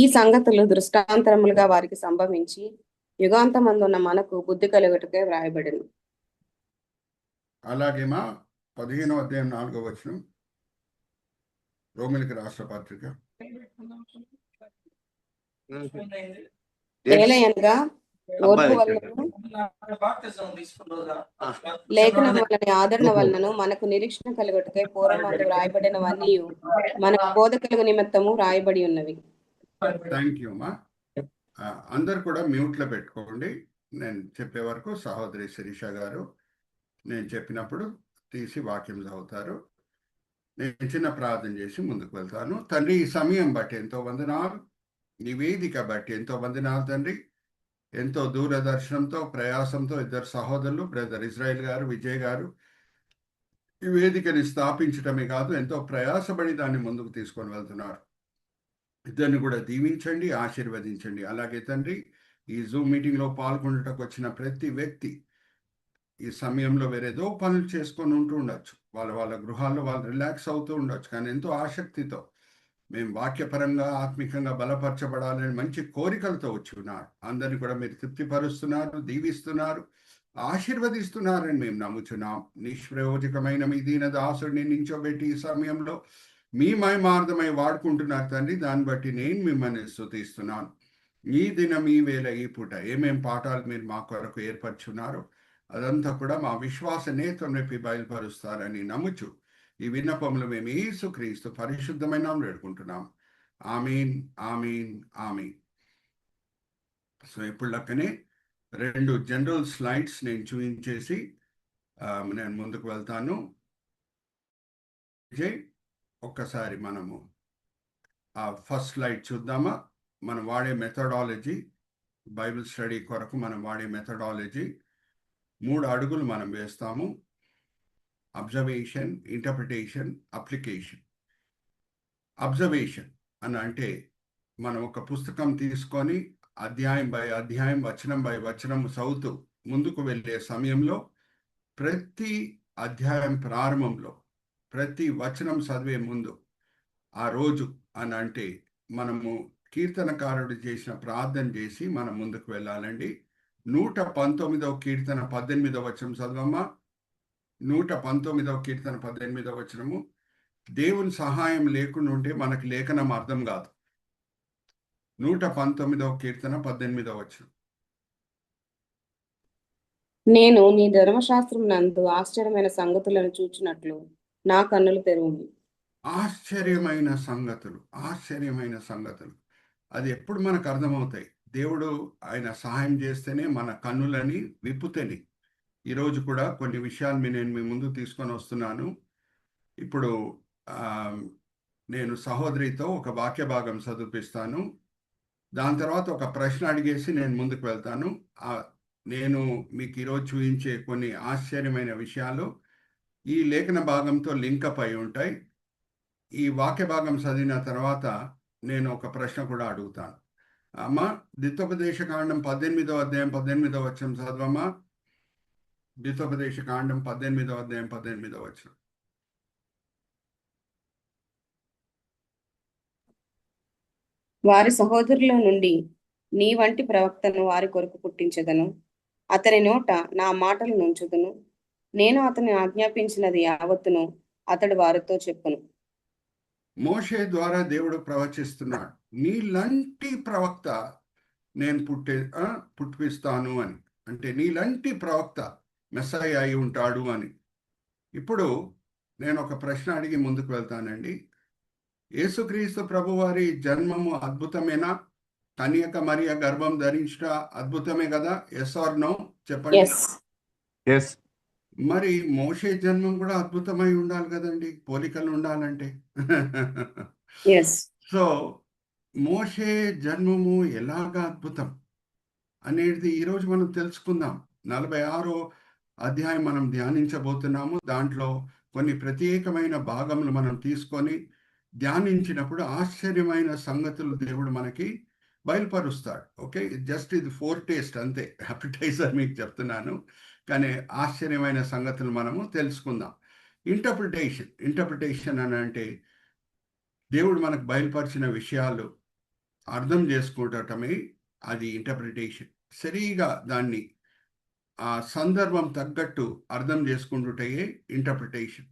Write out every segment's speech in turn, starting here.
ఈ సంగతులు దృష్టాంతరములుగా వారికి సంభవించి యుగాంతమందున్న మనకు బుద్ధి కలుగుటకే వ్రాయబడింది. అలాగేమా 15వ అధ్యాయం 4వ వచనం, రోమిలికి రాష్ట్ర పత్రిక. ఏలయనగా ఓర్పు వలనను లేఖనం వలన ఆదరణ వలనను మనకు నిరీక్షణ కలుగుటకై పూర్వమందు వ్రాయబడినవన్నీ మనకు బోధ కలుగు నిమిత్తము వ్రాయబడి ఉన్నవి. థ్యాంక్ యూ అమ్మా. అందరు కూడా మ్యూట్లో పెట్టుకోండి. నేను చెప్పే వరకు సహోదరి శిరీష గారు నేను చెప్పినప్పుడు తీసి వాక్యం చదువుతారు. నేను చిన్న ప్రార్థన చేసి ముందుకు వెళ్తాను. తండ్రి, ఈ సమయం బట్టి ఎంతో వందనాలు, నివేదిక బట్టి ఎంతో వందనాలు తండ్రి. ఎంతో దూరదర్శనంతో ప్రయాసంతో ఇద్దరు సహోదరులు, బ్రదర్ ఇజ్రాయిల్ గారు, విజయ్ గారు, ఈ వేదికని స్థాపించడమే కాదు ఎంతో ప్రయాసపడి దాన్ని ముందుకు తీసుకొని వెళ్తున్నారు. ఇద్దరిని కూడా దీవించండి, ఆశీర్వదించండి. అలాగే తండ్రి, ఈ జూమ్ మీటింగ్లో పాల్గొనటకు వచ్చిన ప్రతి వ్యక్తి ఈ సమయంలో వేరేదో పనులు చేసుకొని ఉంటూ ఉండొచ్చు, వాళ్ళ గృహాల్లో వాళ్ళు రిలాక్స్ అవుతూ ఉండొచ్చు, కానీ ఎంతో ఆసక్తితో మేము వాక్యపరంగా ఆత్మికంగా బలపరచబడాలని మంచి కోరికలతో వచ్చి ఉన్నారు. అందరినీ కూడా మీరు తృప్తిపరుస్తున్నారు, దీవిస్తున్నారు, ఆశీర్వదిస్తున్నారని మేము నమ్ముచున్నాం. నిష్ప్రయోజకమైన మీ దీన దాసుడిని నించోబెట్టి ఈ సమయంలో మీ మహిమార్థమై వాడుకుంటున్నారు తండ్రి. దాన్ని బట్టి నేను మిమ్మల్ని స్తుతిస్తున్నాను. ఈ దినం, ఈ వేళ, ఈ పూట ఏమేం పాఠాలు మీరు మా కొరకు ఏర్పరచున్నారో అదంతా కూడా మా విశ్వాస నేత్రం రేపి బయలుపరుస్తారని నమ్ముచు ఈ విన్నపములు మేము యేసుక్రీస్తు పరిశుద్ధమైన నామములో వేడుకుంటున్నాం. ఆమీన్, ఆమీన్, ఆమీన్. సో ఇప్పుడు లెక్కనే 2 జనరల్ స్లైడ్స్ నేను చూపించేసి నేను ముందుకు వెళ్తాను. విజయ్, ఒక్కసారి మనము ఆ ఫస్ట్ స్లైడ్ చూద్దామా? మనం వాడే మెథడాలజీ, బైబిల్ స్టడీ కొరకు మనం వాడే మెథడాలజీ 3 అడుగులు మనం వేస్తాము. Observation, interpretation, application. అబ్జర్వేషన్ అని అంటే మనం ఒక పుస్తకం తీసుకొని అధ్యాయం బై అధ్యాయం, వచనం బై వచనం చదువుతూ ముందుకు వెళ్ళే సమయంలో ప్రతి అధ్యాయం ప్రారంభంలో ప్రతి వచనం చదివే ముందు ఆ రోజు అని అంటే మనము కీర్తనకారుడు చేసిన ప్రార్థన చేసి మనం ముందుకు వెళ్ళాలండి. 119వ కీర్తన 18వ వచనం చదవమ్మా. 119వ కీర్తన 18వ వచనము. దేవుని సహాయం లేకుండా ఉంటే మనకి లేఖనం అర్థం కాదు. 119వ కీర్తన 18వ వచనం. నేను నీ ధర్మశాస్త్రం నందు ఆశ్చర్యమైన సంగతులను చూచినట్లు నా కన్నులు తెరువును. ఆశ్చర్యమైన సంగతులు, ఆశ్చర్యమైన సంగతులు అది ఎప్పుడు మనకు అర్థమవుతాయి? దేవుడు ఆయన సహాయం చేస్తేనే, మన కన్నులని విప్పుతేనే. ఈరోజు కూడా కొన్ని విషయాలు నేను మీ ముందు తీసుకొని వస్తున్నాను. ఇప్పుడు నేను సహోదరితో ఒక వాక్య భాగం చదివిస్తాను. దాని తర్వాత ఒక ప్రశ్న అడిగేసి నేను ముందుకు వెళ్తాను. నేను మీకు ఈరోజు చూపించే కొన్ని ఆశ్చర్యమైన విషయాలు ఈ లేఖన భాగంతో లింకప్ అయి ఉంటాయి. ఈ వాక్య భాగం చదివిన తర్వాత నేను ఒక ప్రశ్న కూడా అడుగుతాను. అమ్మ, ద్వితోపదేశ కాండం 18వ అధ్యాయం 18వ వచనం చదవమ్మా. ద్వితోపదేశ కాండం 18వ అధ్యాయం 18వ వచనం. వారి సహోదరుల నుండి నీ వంటి ప్రవక్తను వారి కొరకు పుట్టించదను. అతని నోట నా మాటలు నుంచుదును. నేను అతని ఆజ్ఞాపించినది యావత్తును అతడు వారితో చెప్పును. మోషే ద్వారా దేవుడు ప్రవచిస్తున్నాడు, నీలాంటి ప్రవక్త నేను పుట్టిస్తాను అని. అంటే నీలాంటి ప్రవక్త మెస్సయ్య అయి ఉంటాడు అని. ఇప్పుడు నేను ఒక ప్రశ్న అడిగి ముందుకు వెళ్తానండి. యేసుక్రీస్తు ప్రభువారి జన్మము అద్భుతమేనా? కన్యక మరియ గర్భం ధరించట అద్భుతమే కదా? ఎస్ ఆర్ నో చెప్పండి. మరి మోషే జన్మం కూడా అద్భుతమై ఉండాలి కదండి, పోలికలు ఉండాలంటే. సో మోషే జన్మము ఎలాగా అద్భుతం అనేది ఈరోజు మనం తెలుసుకుందాం. 46వ అధ్యాయం మనం ధ్యానించబోతున్నాము. దాంట్లో కొన్ని ప్రత్యేకమైన భాగములు మనం తీసుకొని ధ్యానించినప్పుడు ఆశ్చర్యమైన సంగతులు దేవుడు మనకి బయలుపరుస్తాడు. ఓకే, జస్ట్ ఇది టేస్ట్ అంతే, అపిటైజర్ మీకు చెప్తున్నాను. కానీ ఆశ్చర్యమైన సంగతులు మనము తెలుసుకుందాం. ఇంటర్ప్రిటేషన్ అని అంటే దేవుడు మనకు బయలుపరిచిన విషయాలు అర్థం చేసుకోవటమే అది ఇంటర్ప్రిటేషన్. సరిగా దాన్ని ఆ సందర్భం తగ్గట్టు అర్థం చేసుకుంటుటయే ఇంటర్ప్రిటేషన్.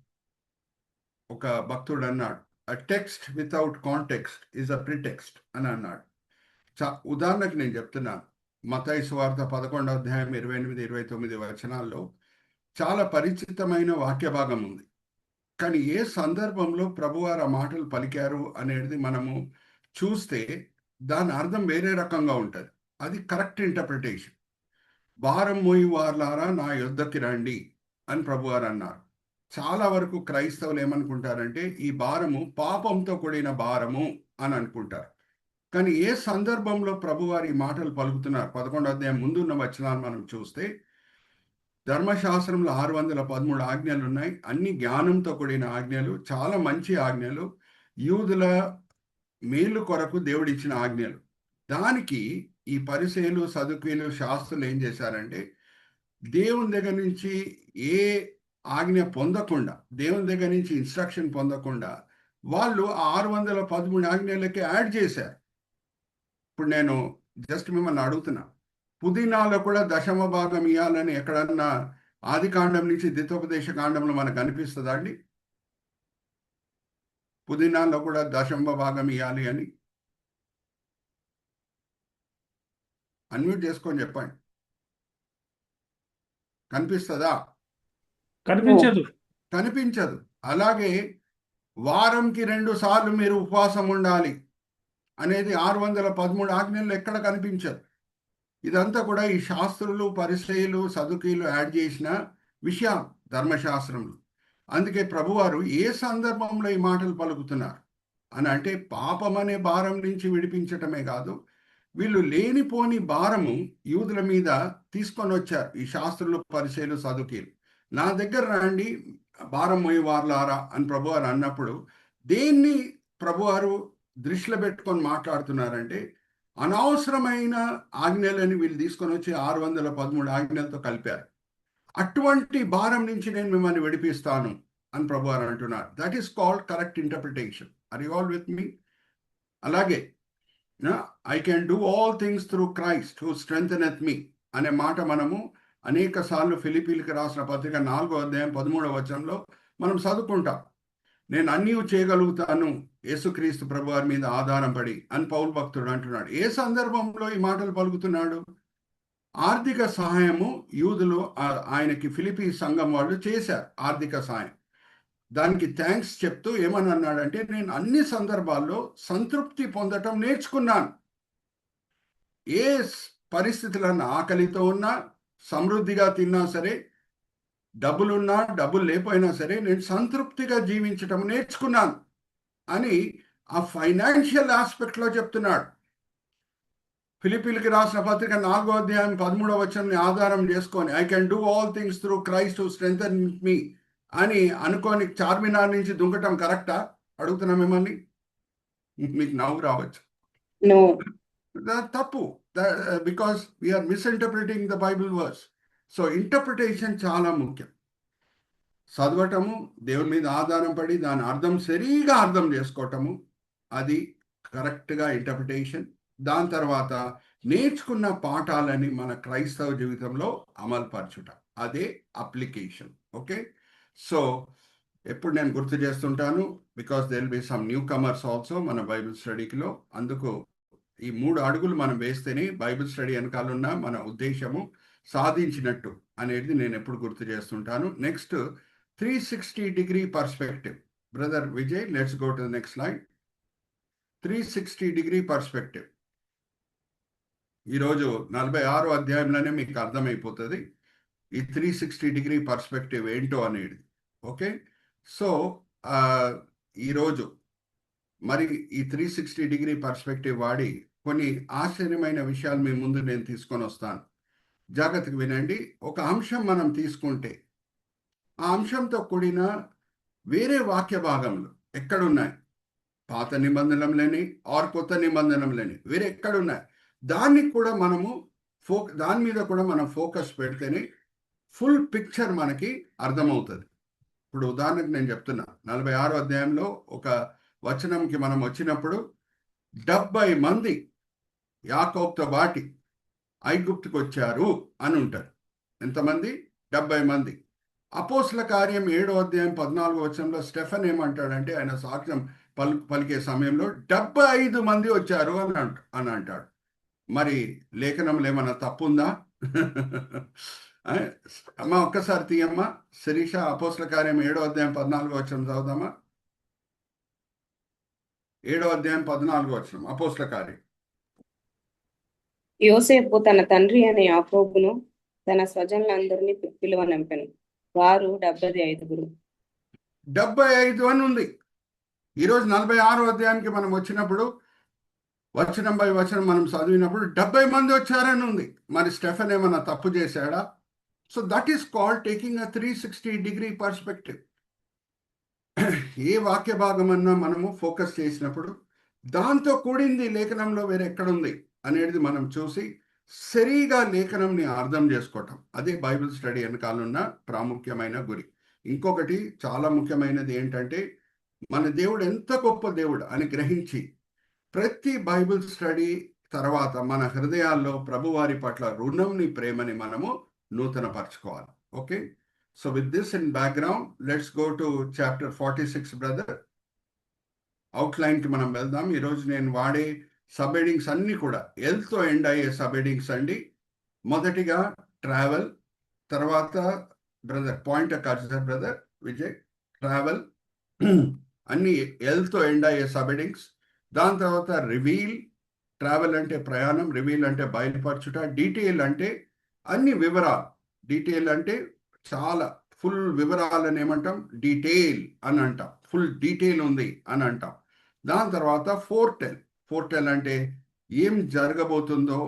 ఒక భక్తుడు అన్నాడు, అ text without context is a pretext అని అన్నాడు. ఉదాహరణకు నేను చెప్తున్నాను, మత్తయి సువార్త 11వ అధ్యాయం 28, 29 వచనాల్లో చాలా పరిచితమైన వాక్య భాగం ఉంది. కానీ ఏ సందర్భంలో ప్రభువారు ఆ మాటలు పలికారు అనేది మనము చూస్తే దాని అర్థం వేరే రకంగా ఉంటుంది. అది కరెక్ట్ ఇంటర్ప్రిటేషన్. భారం మోయి వార్లారా నా యొద్దకి రండి అని ప్రభువారు అన్నారు. చాలా వరకు క్రైస్తవులు ఏమనుకుంటారంటే ఈ భారము పాపంతో కూడిన భారము అని అనుకుంటారు. కానీ ఏ సందర్భంలో ప్రభువారు ఈ మాటలు పలుకుతున్నారు? 11వ అధ్యాయం ముందున్న వచనాలు మనం చూస్తే ధర్మశాస్త్రంలో 613 ఆజ్ఞలు ఉన్నాయి. అన్ని జ్ఞానంతో కూడిన ఆజ్ఞలు, చాలా మంచి ఆజ్ఞలు, యూదుల మేలు కొరకు దేవుడిచ్చిన ఆజ్ఞలు. దానికి ఈ పరిసయ్యులు, సదుకీయులు, శాస్త్రులు ఏం చేశారంటే దేవుని దగ్గర నుంచి ఏ ఆజ్ఞ పొందకుండా, దేవుని దగ్గర నుంచి ఇన్స్ట్రక్షన్ పొందకుండా వాళ్ళు 613 ఆజ్ఞలకి యాడ్ చేశారు. ఇప్పుడు నేను జస్ట్ మిమ్మల్ని అడుగుతున్నా, పుదీనాలో కూడా దశమ భాగం ఇవ్వాలని ఎక్కడన్నా ఆది కాండం నుంచి ద్వితోపదేశ కాండంలో మనకు అనిపిస్తుందా అండి? పుదీనాలో కూడా దశమ భాగం ఇవ్వాలి అని అన్మ్యూట్ చేసుకొని చెప్పండి. కనిపిస్తుందా? కనిపించదు. కనిపించదు. అలాగే వారంకి 2 సార్లు మీరు ఉపవాసం ఉండాలి అనేది 613 ఆజ్ఞలు ఎక్కడ కనిపించదు. ఇదంతా కూడా ఈ శాస్త్రులు, పరిసయ్యులు, సదుకీయులు యాడ్ చేసిన విషయం ధర్మశాస్త్రంలో. అందుకే ప్రభువారు ఏ సందర్భంలో ఈ మాటలు పలుకుతున్నారు అని అంటే పాపం అనే భారం నుంచి విడిపించటమే కాదు, వీళ్ళు లేనిపోని భారము యూదుల మీద తీసుకొని వచ్చారు ఈ శాస్త్రులు, పరిసయ్యులు, సదుకీయులు. నా దగ్గర రండి భారం మోయి వార్లారా అని ప్రభువారు అన్నప్పుడు దేన్ని ప్రభువారు దృష్టిలో పెట్టుకొని మాట్లాడుతున్నారంటే అనవసరమైన ఆజ్ఞలని వీళ్ళు తీసుకొని వచ్చి 613 ఆజ్ఞలతో కలిపారు. అటువంటి భారం నుంచి నేను మిమ్మల్ని విడిపిస్తాను అని ప్రభువారు అంటున్నారు. That is called correct interpretation. Are you all with me? అలాగే I can do all things through Christ who strengtheneth me అనే మాట మనము అనేక సార్లు ఫిలిప్పీలకు రాసిన పత్రిక 4వ అధ్యాయం 13వ వచనంలో మనం చదువుకుంటాం. నేను అన్నీ చేయగలుగుతాను యేసుక్రీస్తు ప్రభువారి మీద ఆధారం పడి అని పౌలు భక్తుడు అంటున్నాడు. ఏ సందర్భంలో ఈ మాటలు పలుకుతున్నాడు? ఆర్థిక సహాయము యూదులు ఆయనకి ఫిలిప్పీ సంఘం వాళ్ళు చేశారు, ఆర్థిక సహాయం. దానికి థ్యాంక్స్ చెప్తూ ఏమని అన్నాడంటే నేను అన్ని సందర్భాల్లో సంతృప్తి పొందటం నేర్చుకున్నాను. ఏ పరిస్థితులను ఆకలితో ఉన్నా, సమృద్ధిగా తిన్నా సరే, డబ్బులున్నా డబ్బులు లేకపోయినా సరే నేను సంతృప్తిగా జీవించటం నేర్చుకున్నాను అని ఆ ఫైనాన్షియల్ ఆస్పెక్ట్లో చెప్తున్నాడు. ఫిలిప్పీలకు రాసిన పత్రిక 4వ అధ్యాయం 13వ వచనాన్ని ఆధారం చేసుకొని I can do all things through Christ who strengthen me అని అనుకోని చార్మినార్ నుంచి దుంకటం కరెక్టా? అడుగుతున్నా మిమ్మల్ని. మీకు నవ్వు రావచ్చు. తప్పు. Because we're misinterpreting the Bible verse. So interpretation చాలా ముఖ్యం. చదవటము, దేవుని మీద ఆధారం పడి దాని అర్థం సరిగా అర్థం చేసుకోవటము, అది కరెక్ట్గా ఇంటర్ప్రిటేషన్. దాని తర్వాత నేర్చుకున్న పాఠాలని మన క్రైస్తవ జీవితంలో అమలుపరచుట, అదే అప్లికేషన్. ఓకే, సో ఎప్పుడు నేను గుర్తు చేస్తుంటాను, because there will be some new comers also మన బైబిల్ స్టడీలో. అందుకు ఈ 3 అడుగులు మనం వేస్తేనే బైబిల్ స్టడీ వెనకాలన్న మన ఉద్దేశము సాధించినట్టు అనేది నేను ఎప్పుడు గుర్తు చేస్తుంటాను. Next 360 degree perspective. Brother Vijay, let's go to the next slide. 360 degree perspective. ఈరోజు 46వ అధ్యాయంలోనే మీకు అర్థమైపోతుంది ఈ 360 degree పర్స్పెక్టివ్ ఏంటో అనేది. ఓకే, సో ఈరోజు మరి ఈ 360 degree పర్స్పెక్టివ్ వాడి కొన్ని ఆశ్చర్యమైన విషయాలు మీ ముందు నేను తీసుకొని వస్తాను. జాగ్రత్తగా వినండి. ఒక అంశం మనం తీసుకుంటే ఆ అంశంతో కూడిన వేరే వాక్య భాగంలో ఎక్కడున్నాయి, పాత నిబంధనలేని ఆర్ కొత్త నిబంధనలేని వేరే ఎక్కడున్నాయి, దాన్ని కూడా మనము దాని మీద కూడా మనం ఫోకస్ పెడితేనే ఫుల్ పిక్చర్ మనకి అర్థమవుతుంది. ఇప్పుడు ఉదాహరణకు నేను చెప్తున్నా, 46వ అధ్యాయంలో ఒక వచనంకి మనం వచ్చినప్పుడు 70 మంది యాకోబుతో బాటి ఐగుప్తుకు వచ్చారు అని ఉంటారు. ఎంతమంది? 70 మంది. అపోస్తల కార్యం 7వ అధ్యాయం 14వ వచనంలో స్టెఫెన్ ఏమంటాడంటే, ఆయన సాక్ష్యం పలికే సమయంలో 75 మంది వచ్చారు అని అంటాడు. మరి లేఖనంలో ఏమన్నా తప్పుందా? అమ్మ ఒక్కసారి తీయమ్మా శిరీష, అపోస్తల కార్యం 7వ అధ్యాయం 14వ వచనం చదువుదామా. 7వ అధ్యాయం 14వ వచనం అపోస్తల కార్యం. యోసేపు తన తండ్రి అనే యాకోబును తన స్వజనులందరినీ పిలువనంపెను. వారు 75. 75 అని ఉంది. ఈరోజు 46వ అధ్యాయానికి మనం వచ్చినప్పుడు వచనం బై వచనం మనం చదివినప్పుడు 70 మంది వచ్చారని ఉంది. మరి స్టెఫెన్ ఏమన్నా తప్పు చేశాడా? So that is called taking a 360-degree perspective. ఏ వాక్య భాగం అన్నా మనము ఫోకస్ చేసినప్పుడు దాంతో కూడింది లేఖనంలో వేరెక్కడుంది అనేది మనం చూసి సరిగా లేఖనంని అర్థం చేసుకోవటం, అదే బైబిల్ స్టడీ వెనకాలన్న ప్రాముఖ్యమైన గురి. ఇంకొకటి చాలా ముఖ్యమైనది ఏంటంటే, మన దేవుడు ఎంత గొప్ప దేవుడు అని గ్రహించి ప్రతి బైబిల్ స్టడీ తర్వాత మన హృదయాల్లో ప్రభువారి పట్ల రుణంని, ప్రేమని మనము నూతనపరచుకోవాలి. Okay, so with this in background let's go to chapter 46 brother. అవుట్లైన్కి మనం వెళ్దాం. ఈరోజు నేను వాడే సబ్ హెడింగ్స్ అన్నీ కూడా ఎల్తో ఎండ్ అయ్యే సబ్ హెడింగ్స్ అండి. మొదటిగా ట్రావెల్, తర్వాత brother point cursor brother Vijay, travel అన్ని ఎల్తో ఎండ్ అయ్యే సబ్ హెడింగ్స్. దాని తర్వాత రివీల్, ట్రావెల్ అంటే ప్రయాణం, రివీల్ అంటే బయలుపరచుట, డీటెయిల్ అంటే అన్ని వివరాలు, డీటెయిల్ అంటే చాలా ఫుల్ వివరాలని ఏమంటాం? డీటెయిల్ అని అంటాం. ఫుల్ డీటెయిల్ ఉంది అని అంటాం. దాని తర్వాత ఫోర్టెల్, ఫోర్టెల్ అంటే ఏం జరగబోతుందో,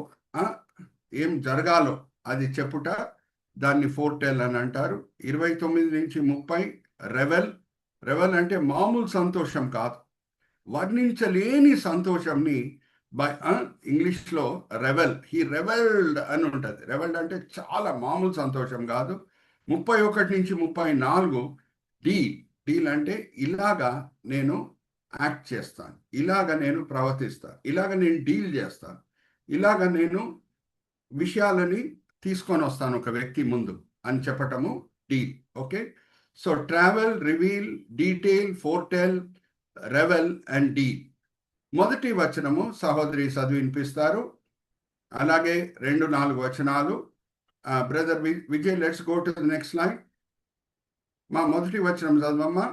ఏం జరగాలో అది చెప్పుట, దాన్ని ఫోర్టెల్ అని అంటారు. 29 నుంచి 30 రెవెల్. రెవెల్ అంటే మామూలు సంతోషం కాదు, వర్ణించలేని సంతోషంని ఇంగ్లీష్లో రెవెల్, హీ రెవెల్డ్ అని ఉంటుంది. రెవెల్డ్ అంటే చాలా మామూలు సంతోషం కాదు. 31 నుంచి 34 డీల్ అంటే ఇలాగా నేను యాక్ట్ చేస్తాను, ఇలాగ నేను ప్రవర్తిస్తాను, ఇలాగ నేను డీల్ చేస్తాను, ఇలాగ నేను విషయాలని తీసుకొని వస్తాను ఒక వ్యక్తి ముందు అని చెప్పటము deal. Okay, so travel, reveal, detail, foretell, revel and deal. మొదటి వచనము సహోదరి చదివి వినిపిస్తారు, అలాగే 2-4 వచనాలు. Brother Vijay, let's go to the next line. మా మొదటి వచనం చదవమ్మా.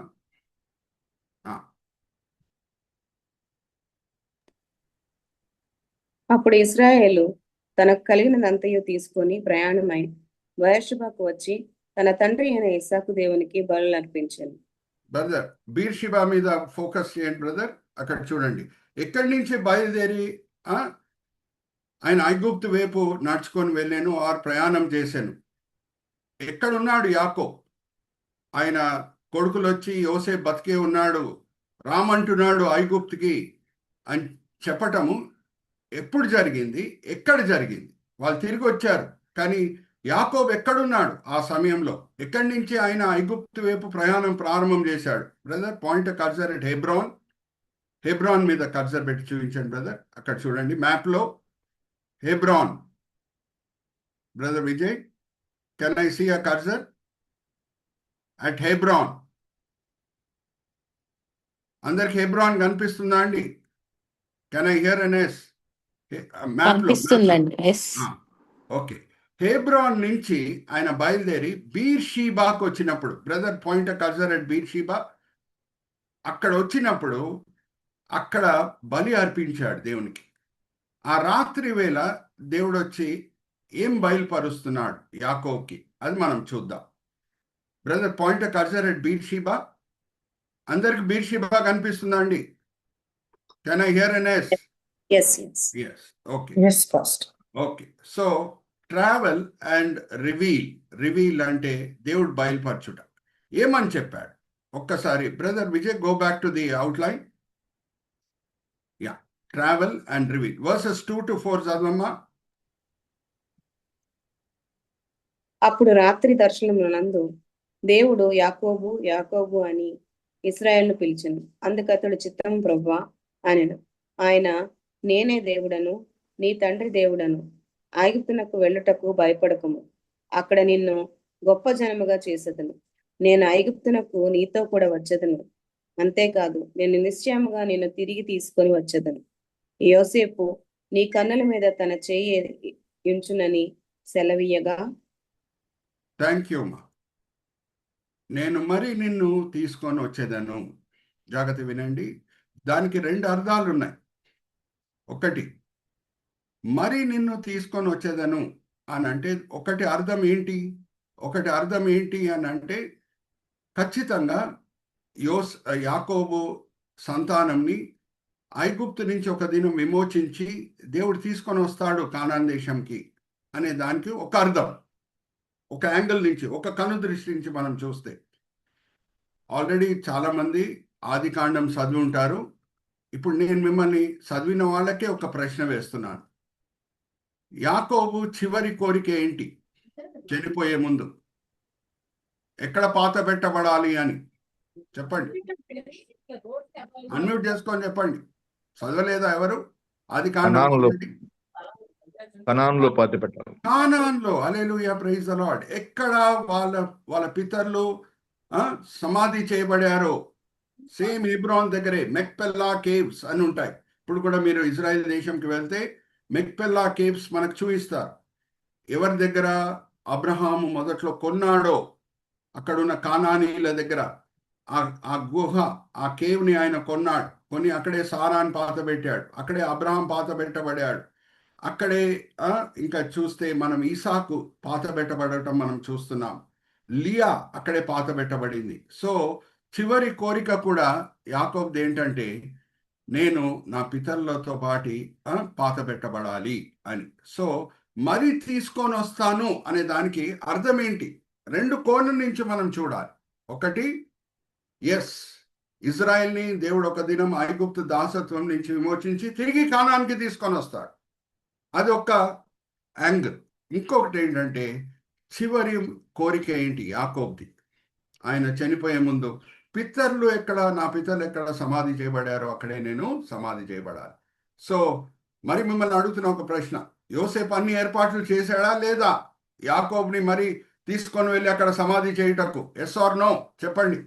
అప్పుడు ఇశ్రాయేలు తనకు కలిగినదంతయు తీసుకొని ప్రయాణమై బయర్షెబాకు వచ్చి తన తండ్రి అయిన ఇస్సాకు దేవునికి బలులు అర్పించాను. బ్రదర్ బీర్షిబా మీద ఫోకస్ చేయండి బ్రదర్. అక్కడ చూడండి, ఎక్కడి నుంచి బయలుదేరి ఆయన ఐగుప్తు వైపు నడుచుకొని వెళ్ళాను, ఆర్ ప్రయాణం చేశాను. ఎక్కడున్నాడు యాకోబు? ఆయన కొడుకులు వచ్చి యోసేపు బతికే ఉన్నాడు, రామంటున్నాడు ఐగుప్తుకి అని చెప్పటము ఎప్పుడు జరిగింది, ఎక్కడ జరిగింది? వాళ్ళు తిరిగి వచ్చారు, కానీ యాకోబు ఎక్కడున్నాడు ఆ సమయంలో? ఎక్కడి నుంచి ఆయన ఐగుప్తు వైపు ప్రయాణం ప్రారంభం చేశాడు? Brother point cursor at Hebron. Hebron మీద కర్సర్ పెట్టి చూపించండి బ్రదర్. అక్కడ చూడండి మ్యాప్లో Hebron. Brother Vijay, can I see a cursor at Hebron? అందరికి హెబ్రాన్ కనిపిస్తుందా అండి? Can I hear any yes? మ్యాప్లో. ఓకే, హెబ్రాన్ నుంచి ఆయన బయలుదేరి బీర్షీబాకు వచ్చినప్పుడు, brother point cursor at Beersheba. అక్కడ వచ్చినప్పుడు అక్కడ బలి అర్పించాడు దేవునికి. ఆ రాత్రి వేళ దేవుడు వచ్చి ఏం బయలుపరుస్తున్నాడు యాకోబుకి, అది మనం చూద్దాం. Brother point cursor at Beersheba. అందరికి బీర్షీబా కనిపిస్తుందా అండి? Can I hear any yes? Yes. Okay. Yes, Pastor. Okay, so travel and reveal. Reveal అంటే దేవుడు బయలుపరచుట. ఏమని చెప్పాడు ఒక్కసారి brother Vijay, go back to the outline. Yeah, travel and reveal. Verses 2 to 4 చదవమ్మా. అప్పుడు రాత్రి దర్శనమునందు దేవుడు యాకోబు యాకోబు అని ఇశ్రాయేలును పిలిచెను. అందుకు అతడు చిత్తం ప్రభువా అనెను. ఆయన, నేనే దేవుడను, నీ తండ్రి దేవుడను. ఐగుప్తునకు వెళ్ళుటకు భయపడకుము. అక్కడ నిన్ను గొప్ప జనముగా చేసేదను. నేను ఐగుప్తునకు నీతో కూడా వచ్చేదను. అంతేకాదు, నేను నిశ్చయముగా నిన్ను తిరిగి తీసుకొని వచ్చేదను. యోసేపు నీ కన్నుల మీద తన చెయ్యి ఉంచునని సెలవీయగా, థ్యాంక్ యూ అమ్మా. నేను మరి నిన్ను తీసుకొని వచ్చేదను. జాగ్రత్త వినండి. దానికి రెండు అర్థాలు ఉన్నాయి. ఒకటి, మరి నిన్ను తీసుకొని వచ్చేదను అని అంటే ఒకటి అర్థం ఏంటి అని అంటే ఖచ్చితంగా యాకోబు సంతానంని ఐగుప్తు నుంచి ఒక దినం విమోచించి దేవుడు తీసుకొని వస్తాడు కానాన్ దేశంకి అనే దానికి ఒక అర్థం, ఒక యాంగిల్ నుంచి, ఒక కను దృష్టి నుంచి మనం చూస్తే. ఆల్రెడీ చాలామంది ఆది కాండం చదివి ఉంటారు. ఇప్పుడు నేను మిమ్మల్ని చదివిన వాళ్ళకే ఒక ప్రశ్న వేస్తున్నాను. యాకోబు చివరి కోరిక ఏంటి చనిపోయే ముందు? ఎక్కడ పాత పెట్టబడాలి అని చెప్పండి. అన్మ్యూట్ చేసుకొని చెప్పండి. చదవలేదా ఎవరు? ఆది కాండం కనానులో పాతి పెట్టాలి. కానాన్లో. హల్లెలూయా, ప్రైజ్ ది లార్డ్. ఎక్కడ వాళ్ళ పితరులు సమాధి చేయబడారో సేమ్ హెబ్రోన్ దగ్గరే మెక్పెల్లా కేవ్స్ అని ఉంటాయి. ఇప్పుడు కూడా మీరు ఇజ్రాయెల్ దేశంకి వెళ్తే మెక్పెల్లా కేవ్స్ మనకు చూపిస్తారు. ఎవరి దగ్గర అబ్రహాము మొదట్లో కొన్నాడో అక్కడున్న కానానీల దగ్గర ఆ గుహ, ఆ కేవ్ని ఆయన కొన్నాడు. కొని అక్కడే సారాన్ని పాత పెట్టాడు, అక్కడే అబ్రహాం పాత పెట్టబడాడు. అక్కడే ఇంకా చూస్తే మనం ఈసాకు పాత పెట్టబడటం మనం చూస్తున్నాం. లియా అక్కడే పాత పెట్టబడింది. సో చివరి కోరిక కూడా యాకోబుది ఏంటంటే, నేను నా పితరులతో పాటి పాత పెట్టబడాలి అని. సో మరి తీసుకొని వస్తాను అనే దానికి అర్థం ఏంటి? రెండు కోణం నుంచి మనం చూడాలి. ఒకటి, ఎస్, ఇజ్రాయెల్ని దేవుడు ఒక దినం ఐగుప్తు దాసత్వం నుంచి విమోచించి తిరిగి కానానికి తీసుకొని వస్తాడు. అది ఒక యాంగిల్. ఇంకొకటి ఏంటంటే, చివరి కోరిక ఏంటి యాకోబుది? ఆయన చనిపోయే ముందు పితరులు ఎక్కడ, నా పితరులు ఎక్కడ సమాధి చేయబడారో అక్కడే నేను సమాధి చేయబడాలి. సో మరి మిమ్మల్ని అడుగుతున్న ఒక ప్రశ్న, యోసేపు అన్ని ఏర్పాట్లు చేశాడా లేదా యాకోబుని మరి తీసుకొని వెళ్ళి అక్కడ సమాధి చేయుటకు? ఎస్ ఆర్ నో చెప్పండి.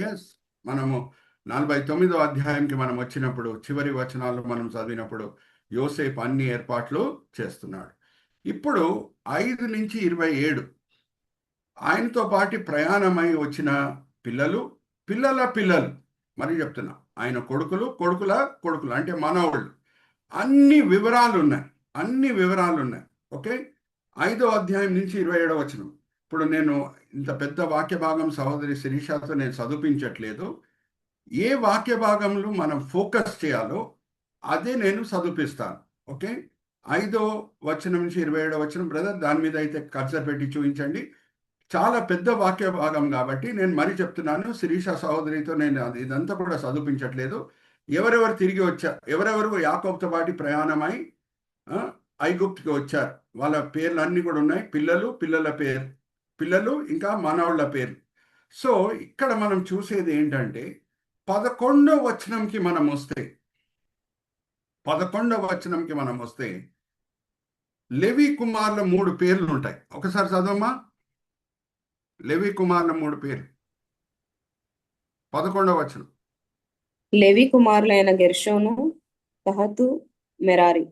ఎస్. మనము 49వ అధ్యాయంకి మనం వచ్చినప్పుడు చివరి వచనాలు మనం చదివినప్పుడు యోసేపు అన్ని ఏర్పాట్లు చేస్తున్నాడు. ఇప్పుడు 5 నుంచి 27 ఆయనతో పాటు ప్రయాణమై వచ్చిన పిల్లల పిల్లలు మరి చెప్తున్నా, ఆయన కొడుకుల కొడుకులు అంటే మనవాళ్ళు, అన్ని వివరాలు ఉన్నాయి. ఓకే, 5వ అధ్యాయం నుంచి 27వ వచనం. ఇప్పుడు నేను ఇంత పెద్ద వాక్య భాగం సహోదరి శిరీషాతో నేను చదివించట్లేదు. ఏ వాక్య భాగంలో మనం ఫోకస్ చేయాలో అదే నేను చదివిస్తాను. ఓకే, 5వ వచనం నుంచి 27వ వచనం. బ్రదర్ దాని మీద అయితే కర్సర్ పెట్టి చూపించండి. చాలా పెద్ద వాక్య భాగం కాబట్టి నేను మరి చెప్తున్నాను. శిరీష సహోదరితో నేను ఇదంతా కూడా చదివించట్లేదు. ఎవరెవరు తిరిగి వచ్చారు, ఎవరెవరు యాకోబుతో పాటు ప్రయాణమై ఐగుప్తుకి వచ్చారు, వాళ్ళ పేర్లు అన్నీ కూడా ఉన్నాయి. పిల్లలు ఇంకా మనవాళ్ళ పేర్లు. సో ఇక్కడ మనం చూసేది ఏంటంటే 11వ వచనంకి మనం వస్తే లేవి కుమారుల 3 పేర్లు ఉంటాయి. ఒకసారి చదవమ్మా. లేవి కుమారుల 3 పేర్లు 11వ వచనం. లేవి కుమారులైన గెర్షోను, కహతు, మెరారి.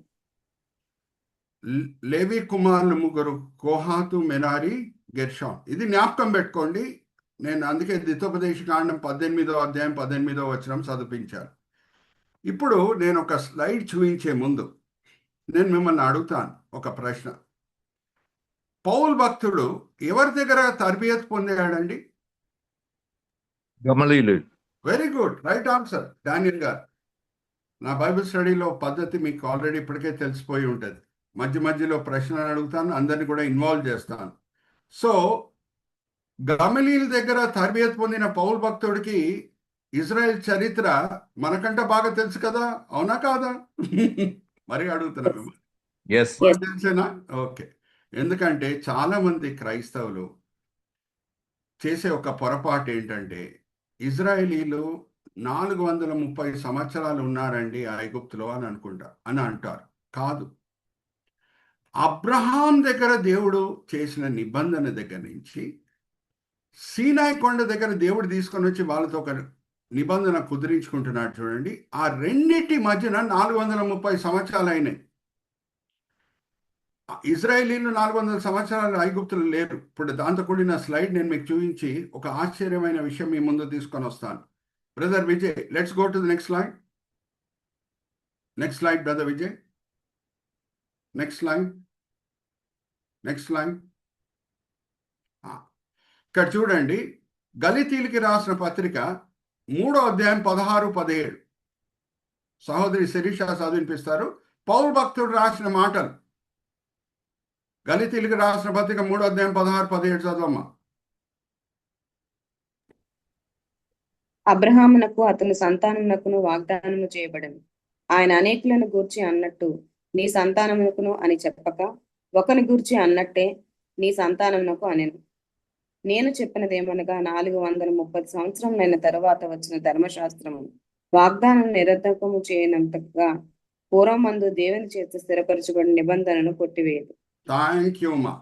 లేవి కుమారులు 3 కోహాతు, మెరారి, గెర్షోన్. ఇది జ్ఞాపకం పెట్టుకోండి. నేను అందుకే ద్వితోపదేశకాండం 18వ అధ్యాయం 18వ వచనం చదివించాను. ఇప్పుడు నేను ఒక స్లైడ్ చూపించే ముందు నేను మిమ్మల్ని అడుగుతాను ఒక ప్రశ్న. పౌలు భక్తుడు ఎవరి దగ్గర తర్బియత్ పొందాడండి? గమలీలు. Very good, right answer Daniel గారు. నా బైబిల్ స్టడీలో పద్ధతి మీకు ఆల్రెడీ ఇప్పటికే తెలిసిపోయి ఉంటుంది. మధ్యలో ప్రశ్నలు అడుగుతాను, అందరినీ కూడా ఇన్వాల్వ్ చేస్తాను. సో గమలీల్ దగ్గర తర్బియత్ పొందిన పౌలు భక్తుడికి ఇజ్రాయెల్ చరిత్ర మనకంటే బాగా తెలుసు కదా, అవునా కాదా? మరి అడుగుతున్నాను, తెలిసేనా? ఓకే. ఎందుకంటే చాలా మంది క్రైస్తవులు చేసే ఒక పొరపాటు ఏంటంటే, ఇజ్రాయేలీలు 430 సంవత్సరాలు ఉన్నారండి ఐగుప్తులో అని అంటారు. కాదు. అబ్రహాం దగ్గర దేవుడు చేసిన నిబంధన దగ్గర నుంచి సీనాయి కొండ దగ్గర దేవుడు తీసుకొని వచ్చి వాళ్ళతో ఒక నిబంధన కుదిరించుకుంటున్నాడు చూడండి. ఆ రెండింటి మధ్యన 430 సంవత్సరాలు అయినాయి. ఇజ్రాయేలీలు 400 సంవత్సరాలు ఐగుప్తులు లేరు. ఇప్పుడు దాంతో కూడిన స్లైడ్ నేను మీకు చూపించి ఒక ఆశ్చర్యమైన విషయం మీ ముందు తీసుకొని వస్తాను. Brother Vijay, let's go to the next slide. Next slide brother Vijay. Next slide. Next slide. ఇక్కడ చూడండి, గలితీలికి రాసిన పత్రిక 3వ అధ్యాయం 16, 17. సహోదరి శిరీష చదివినిపిస్తారు. పౌలు భక్తుడు రాసిన మాటలు. గలితీలికి రాసిన పత్రిక 3వ అధ్యాయం 16, 17 చదవమ్మా. అబ్రహామునకు అతని సంతానమునకును వాగ్దానము చేయబడను. ఆయన అనేకులను గూర్చి అన్నట్టు నీ సంతానమునకును అని చెప్పక, ఒకని గూర్చి అన్నట్టే నీ సంతానమునకు అనెను. నేను చెప్పినదేమనగా 430 సంవత్సరములైన తరువాత వచ్చిన ధర్మశాస్త్రము వాగ్దానం నిరర్ధకము చేయనంతగా పూర్వమందు దేవుని చేత స్థిరపరచబడిన నిబంధనను కొట్టివేయదు. థ్యాంక్ యూ మా.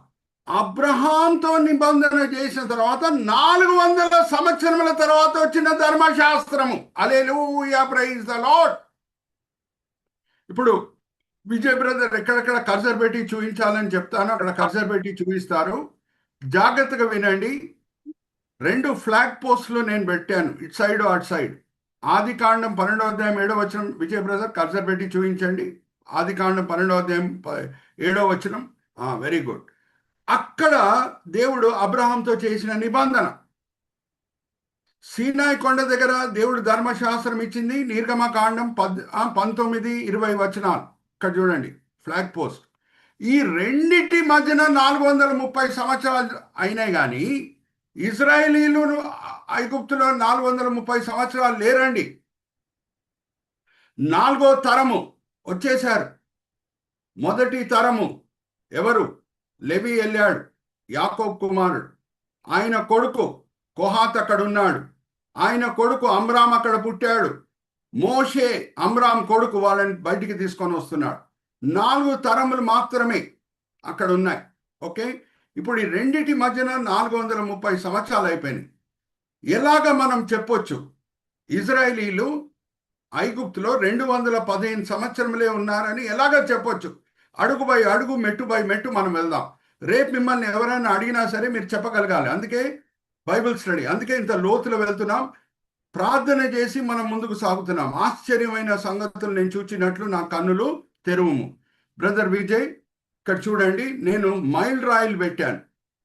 అబ్రహాంతో నిబంధన చేసిన తర్వాత 400 సంవత్సరముల తర్వాత వచ్చిన ధర్మశాస్త్రము. హల్లెలూయా, ప్రైజ్ ద లార్డ్. ఇప్పుడు విజయ్ బ్రదర్ ఎక్కడెక్కడ కర్సర్ పెట్టి చూపించాలని చెప్తాను, అక్కడ కర్సర్ పెట్టి చూపిస్తారు. జాగ్రత్తగా వినండి. 2 ఫ్లాగ్ పోస్టులు నేను పెట్టాను, ఇటు సైడ్ అటు సైడ్. ఆదికాండం 12వ అధ్యాయం 7వ వచనం. విజయ్ బ్రదర్ కర్సర్ పెట్టి చూపించండి. ఆదికాండం 12వ అధ్యాయం 7వ వచనం. Very good. అక్కడ దేవుడు అబ్రహాంతో చేసిన నిబంధన. సీనాయి కొండ దగ్గర దేవుడు ధర్మశాస్త్రం ఇచ్చింది. నిర్గమకాండం 19, 20 వచనాలు. ఇక్కడ చూడండి, ఫ్లాగ్ పోస్ట్. ఈ రెండిటి మధ్యన 430 సంవత్సరాలు అయినాయి, కానీ ఇజ్రాయేలీలు ఐగుప్తులో 430 సంవత్సరాలు లేరండి. 4వ తరము వచ్చేశారు. మొదటి తరము ఎవరు? లెవి వెళ్ళాడు, యాకోబు కుమారుడు. ఆయన కొడుకు కొహాత్ అక్కడ ఉన్నాడు. ఆయన కొడుకు అమ్రామ్ అక్కడ పుట్టాడు. మోషే అమ్రామ్ కొడుకు వాళ్ళని బయటికి తీసుకొని వస్తున్నాడు. 4 తరములు మాత్రమే అక్కడ ఉన్నాయి. ఓకే, ఇప్పుడు ఈ రెండిటి మధ్యన 430 సంవత్సరాలు అయిపోయినాయి. ఎలాగ మనం చెప్పొచ్చు ఇజ్రాయేలీలు ఐగుప్తులో 215 సంవత్సరములే ఉన్నారని ఎలాగ చెప్పొచ్చు? అడుగు బై అడుగు, మెట్టు బై మెట్టు మనం వెళ్దాం. రేపు మిమ్మల్ని ఎవరైనా అడిగినా సరే మీరు చెప్పగలగాలి. అందుకే బైబిల్ స్టడీ, అందుకే ఇంత లోతులో వెళ్తున్నాం. ప్రార్థన చేసి మనం ముందుకు సాగుతున్నాం. ఆశ్చర్యమైన సంగతులు నేను చూచినట్లు నా కన్నులు తెరువుము. బ్రదర్ విజయ్, ఇక్కడ చూడండి, నేను మైల్ రాయిలు పెట్టాను.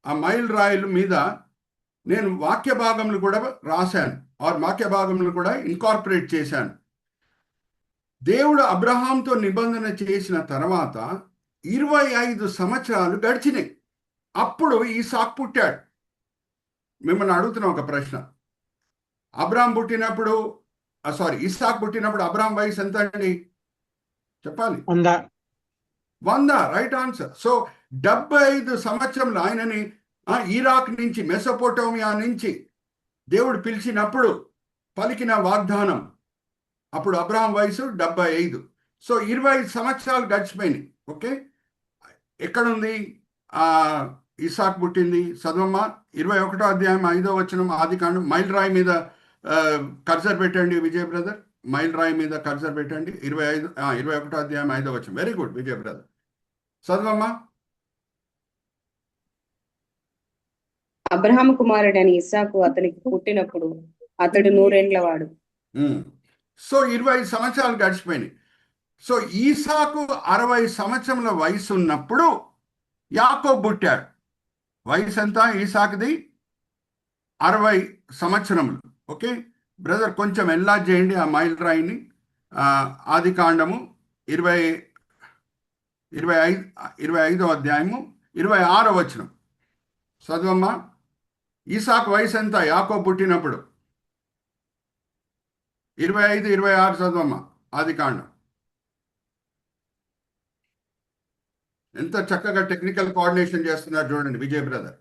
ఆ మైల్ రాయిల మీద నేను వాక్య భాగములు కూడా రాశాను, వాక్య భాగములు కూడా ఇన్కార్పొరేట్ చేశాను. దేవుడు అబ్రహాంతో నిబంధన చేసిన తర్వాత 25 సంవత్సరాలు గడిచినాయి. అప్పుడు ఈసాకు పుట్టాడు. మిమ్మల్ని అడుగుతున్నా ఒక ప్రశ్న. అబ్రహాం పుట్టినప్పుడు ఇస్సాకు పుట్టినప్పుడు అబ్రహాం వయసు ఎంత అండి? చెప్పాలి. 100. Right answer. సో 75 సంవత్సరంలో ఆయనని ఇరాక్ నుంచి, మెసొపోటోమియా నుంచి దేవుడు పిలిచినప్పుడు పలికిన వాగ్దానం. అప్పుడు అబ్రహాం వయసు 75. సో 25 సంవత్సరాలు గడిచిపోయినాయి. ఓకే, ఎక్కడుంది ఇస్సాకు పుట్టింది? చదవమ్మా. 21వ అధ్యాయం 5వ వచనం, ఆదికాండం. మైల్ రాయి మీద కర్సర్ పెట్టండి విజయ్ బ్రదర్. మైల్ రాయి మీద కర్సర్ పెట్టండి. 21వ అధ్యాయం 5వ వచనం. వెరీ గుడ్ విజయ్ బ్రదర్, చదవమ్మా. అబ్రహాము కుమారుడని ఇస్సాకు అతనికి పుట్టినప్పుడు అతడు 100 ఏండ్ల వాడు. సో 25 సంవత్సరాలు గడిచిపోయినాయి. సో ఈసాకు 60 సంవత్సరముల వయసు ఉన్నప్పుడు యాకోబు పుట్టాడు. వయసు ఎంత ఈసాకుది? 60 సంవత్సరములు. ఓకే బ్రదర్, కొంచెం ఎన్లార్జ్ చేయండి ఆ మైల్ రాయిని. ఆదికాండము 25వ అధ్యాయము 26వ వచనం చదవమ్మా. ఈసాకు వయసు ఎంత యాకోబు పుట్టినప్పుడు? 25, 26 చదవమ్మా. ఆదికాండం. ఎంత చక్కగా టెక్నికల్ కోఆర్డినేషన్ చేస్తున్నారు చూడండి విజయ్ బ్రదర్.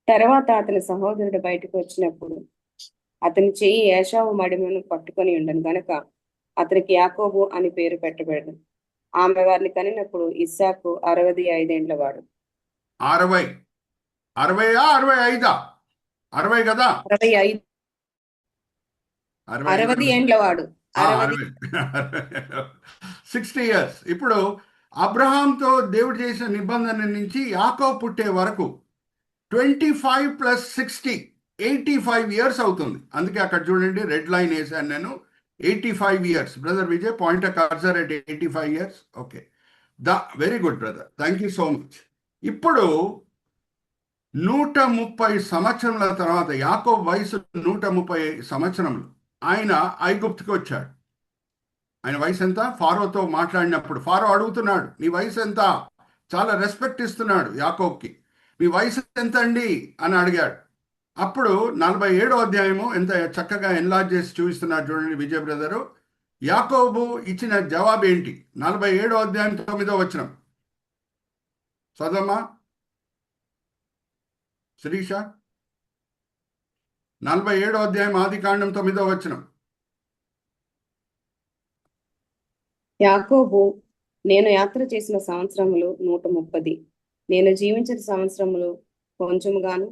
తర్వాత అతని సహోదరుడు బయటకు వచ్చినప్పుడు అతని చెయ్యి ఏశావు మడిమను పట్టుకొని ఉండను గనుక అతనికి యాకోబు అని పేరు పెట్టబడదు. ఆమె వారిని కనినప్పుడు ఇస్సాకు 65 వాడు. 60, 65, 60 కదా, 65 65 ఏండ్ల వాడు. 60 60 ఇయర్స్. ఇప్పుడు అబ్రహాంతో దేవుడు చేసిన నిబంధన నుంచి యాకోబు పుట్టే వరకు 25 + 60 85 ఇయర్స్ అవుతుంది. అందుకే అక్కడ చూడండి, రెడ్ లైన్ వేసాను నేను, 85 years. Brother Vijay, point cursor at 85 years. Okay, very good brother, thank you so much. ఇప్పుడు 130 సంవత్సరముల తర్వాత, యాకోబు వయసు 130 సంవత్సరములు, ఆయన ఐగుప్తుకి వచ్చాడు. ఆయన వయసు ఎంత? ఫారోతో మాట్లాడినప్పుడు ఫారో అడుగుతున్నాడు, నీ వయసు ఎంత? చాలా రెస్పెక్ట్ ఇస్తున్నాడు యాకోబ్కి. మీ వయసు ఎంత అండి అని అడిగాడు. అప్పుడు 47వ అధ్యాయము ఎంత చక్కగా ఎన్లార్జ్ చేసి చూపిస్తున్నారు చూడండి విజయ్ బ్రదరు. యాకోబు ఇచ్చిన జవాబు ఏంటి? 47వ అధ్యాయం 9వ వచనం చదవమ్మా శిరీష. 47వ అధ్యాయం ఆదికాండం 9వ వచనం. యాకోబు, నేను యాత్ర చేసిన సంవత్సరములు 130, నేను జీవించిన సంవత్సరములు కొంచెముగాను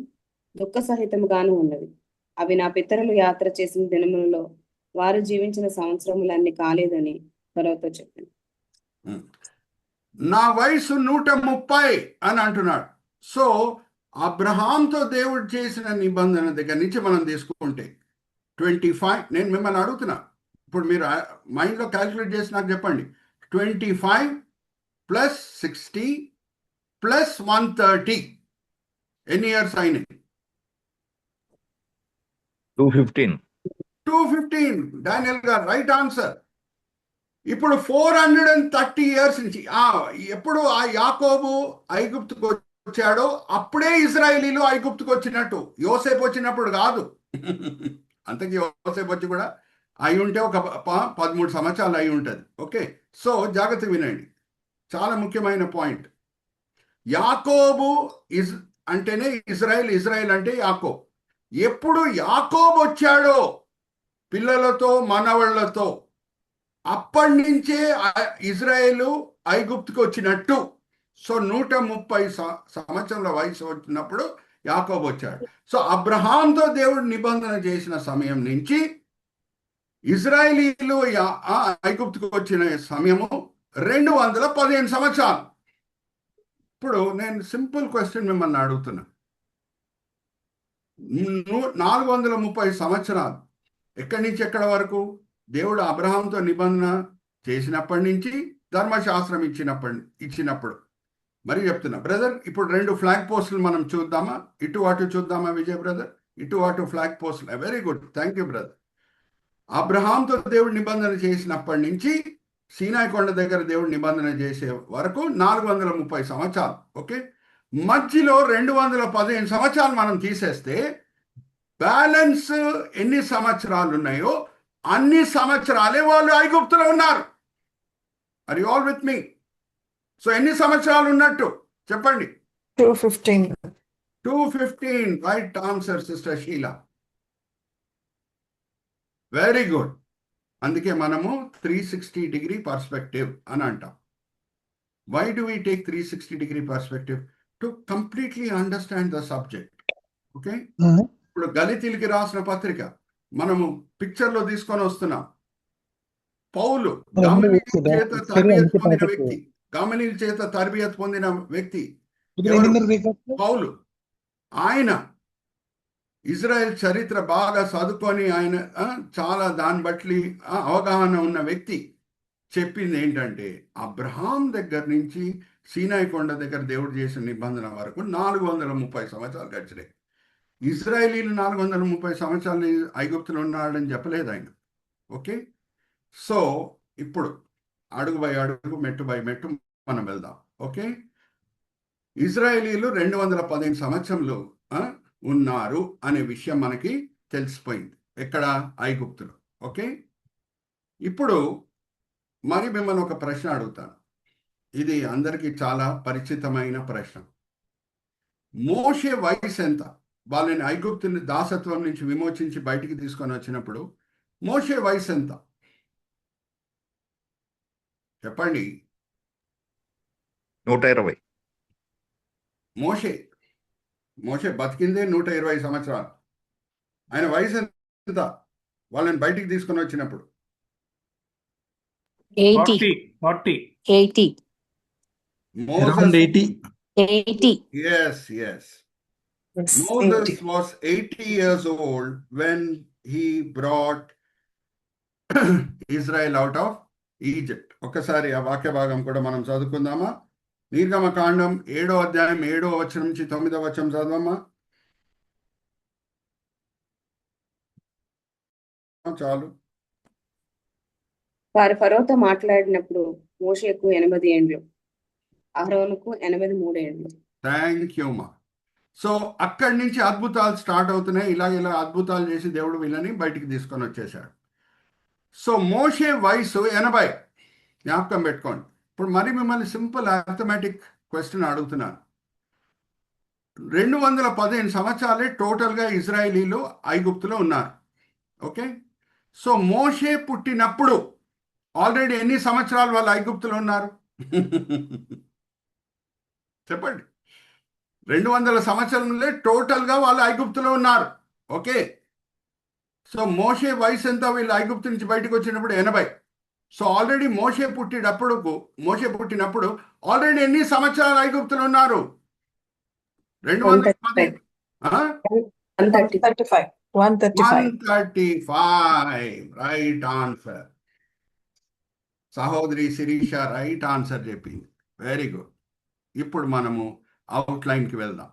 దుఃఖ సహితముగాను ఉన్నవి. అవి నా పితరులు యాత్ర చేసిన దినములలో వారు జీవించిన సంవత్సరములన్నీ కాలేదని ఫరోతో చెప్పాను. నా వయసు 130 అని అంటున్నాడు. సో అబ్రహాంతో దేవుడు చేసిన నిబంధన దగ్గర నుంచి మనం తీసుకుంటే 25, నేను మిమ్మల్ని అడుగుతున్నా, ఇప్పుడు మీరు మైండ్లో క్యాల్కులేట్ చేసి నాకు చెప్పండి. 25 + 60 + 130 ఎన్ని ఇయర్స్ అయినాయి? 215. డానియల్ గారు రైట్ ఆన్సర్. ఇప్పుడు 430 ఇయర్స్ నుంచి ఎప్పుడు ఆ యాకోబు ఐగుప్తుకు వచ్చాడో అప్పుడే ఇజ్రాయేలీలు ఐగుప్తుకు వచ్చినట్టు. యోసేపు వచ్చినప్పుడు కాదు. అంతకీ యోసేపు వచ్చి కూడా అయి ఉంటే ఒక 13 సంవత్సరాలు అయి ఉంటుంది. ఓకే, సో జాగ్రత్త వినండి, చాలా ముఖ్యమైన పాయింట్. యాకోబు అంటేనే ఇజ్రాయెల్, ఇజ్రాయెల్ అంటే యాకోబు. ఎప్పుడు యాకోబు వచ్చాడో పిల్లలతో మనవళ్లతో, అప్పటి నుంచే ఇజ్రాయేలు ఐగుప్తుకు వచ్చినట్టు. సో 130 సంవత్సరాల వయసు వచ్చినప్పుడు యాకోబు వచ్చాడు. సో అబ్రహాంతో దేవుడు నిబంధన చేసిన సమయం నుంచి ఇజ్రాయేలీలు ఐగుప్తుకు వచ్చిన సమయము 215 సంవత్సరాలు. ఇప్పుడు నేను సింపుల్ క్వశ్చన్ మిమ్మల్ని అడుగుతున్నా, 430 సంవత్సరాలు ఎక్కడి నుంచి ఎక్కడి వరకు? దేవుడు అబ్రహాంతో నిబంధన చేసినప్పటి నుంచి, ధర్మశాస్త్రం ఇచ్చినప్పుడు. మరి చెప్తున్నా బ్రదర్, ఇప్పుడు 2 ఫ్లాగ్ పోస్టులు మనం చూద్దామా? ఇటు అటు చూద్దామా విజయ్ బ్రదర్? ఇటు అటు ఫ్లాగ్ పోస్టులు. Very good, thank you brother. అబ్రహాంతో దేవుడు నిబంధన చేసినప్పటి నుంచి సీనాయి కొండ దగ్గర దేవుడు నిబంధన చేసే వరకు 430 సంవత్సరాలు. ఓకే, మధ్యలో 215 సంవత్సరాలు మనం తీసేస్తే బ్యాలెన్స్ ఎన్ని సంవత్సరాలు ఉన్నాయో అన్ని సంవత్సరాలే వాళ్ళు ఐగుప్తులో ఉన్నారు. Are you all with me? So ఎన్ని సంవత్సరాలు ఉన్నట్టు చెప్పండి? 215. Right answer sister Sheela, very good. అందుకే మనము 360-degree పర్స్పెక్టివ్ అని అంటాం. Why do we take 360-degree perspective? To completely understand the subject. Okay, ఇప్పుడు గలితీయులకి రాసిన పత్రిక మనము పిక్చర్లో తీసుకొని వస్తున్నాం. పౌలు గమనీయుల చేత తర్బియత్ పొందిన వ్యక్తి పౌలు. ఆయన ఇజ్రాయెల్ చరిత్ర బాగా చదువుకొని ఆయన చాలా దాన్ని బట్టి అవగాహన ఉన్న వ్యక్తి చెప్పింది ఏంటంటే, అబ్రహాం దగ్గర నుంచి సీనాయి కొండ దగ్గర దేవుడు చేసిన నిబంధన వరకు 430 సంవత్సరాలు గడిచినాయి. ఇజ్రాయేలీలు 430 సంవత్సరాలు ఐగుప్తులు ఉన్నాడని చెప్పలేదు ఆయన. ఓకే, సో ఇప్పుడు అడుగు బై అడుగు, మెట్టు బై మెట్టు మనం వెళ్దాం. ఓకే, ఇజ్రాయేలీలు 215 సంవత్సరంలో ఉన్నారు అనే విషయం మనకి తెలిసిపోయింది. ఎక్కడ? ఐగుప్తులు. ఓకే, ఇప్పుడు మరి మిమ్మల్ని ఒక ప్రశ్న అడుగుతాను. ఇది అందరికీ చాలా పరిచితమైన ప్రశ్న. మోషే వయసు ఎంత? వాళ్ళని ఐగుప్తుని దాసత్వం నుంచి విమోచించి బయటికి తీసుకొని వచ్చినప్పుడు మోషే వయసు ఎంత చెప్పండి? 120. మోషే మోషే బతికిందే 120 సంవత్సరాలు. ఆయన వయసు ఎంత వాళ్ళని బయటికి తీసుకొని వచ్చినప్పుడు? 40. 40. 80. Around 80. 80. Yes. Yes, Moses 80. was 80 years old when he brought Israel out of Egypt. ఒక్కసారి ఆ వాక్య భాగం కూడా మనం చదువుకుందామా? నిర్గమకాండం 7వ అధ్యాయం 7వ వచనం నుంచి 9వ వచనం చదవమ్మా. చాలు. వారు ఫరోతో మాట్లాడినప్పుడు మోషేకు 80 ఏండ్లు, అహరోనుకు 83 ఏండ్లు. థ్యాంక్ యూ మా. సో అక్కడి నుంచి అద్భుతాలు స్టార్ట్ అవుతున్నాయి. ఇలా అద్భుతాలు చేసి దేవుడు వీళ్ళని బయటికి తీసుకొని వచ్చేసాడు. సో మోషే వయసు 80. జ్ఞాపకం పెట్టుకోండి. ఇప్పుడు మరి మిమ్మల్ని సింపుల్ అర్థమెటిక్ క్వశ్చన్ అడుగుతున్నాను. 215 సంవత్సరాలే టోటల్గా ఇజ్రాయేలీలు ఐగుప్తులో ఉన్నారు. ఓకే, సో మోషే పుట్టినప్పుడు ఆల్రెడీ ఎన్ని సంవత్సరాలు వాళ్ళు ఐగుప్తులో ఉన్నారు? చెప్పండి. 200 సంవత్సరాలే టోటల్గా వాళ్ళు ఐగుప్తులో ఉన్నారు. ఓకే, సో మోషే వయసు ఎంత వీళ్ళు ఐగుప్తు నుంచి బయటకు వచ్చినప్పుడు? 80. సో ఆల్రెడీ మోషే పుట్టినప్పుడు ఆల్రెడీ ఎన్ని సంవత్సరాలు ఐగుప్తులు ఉన్నారు? 210. 135. 135. Right answer. సహోదరి శిరీష రైట్ ఆన్సర్ చెప్పింది. Very good. ఇప్పుడు మనము అవుట్లైన్కి వెళ్దాం.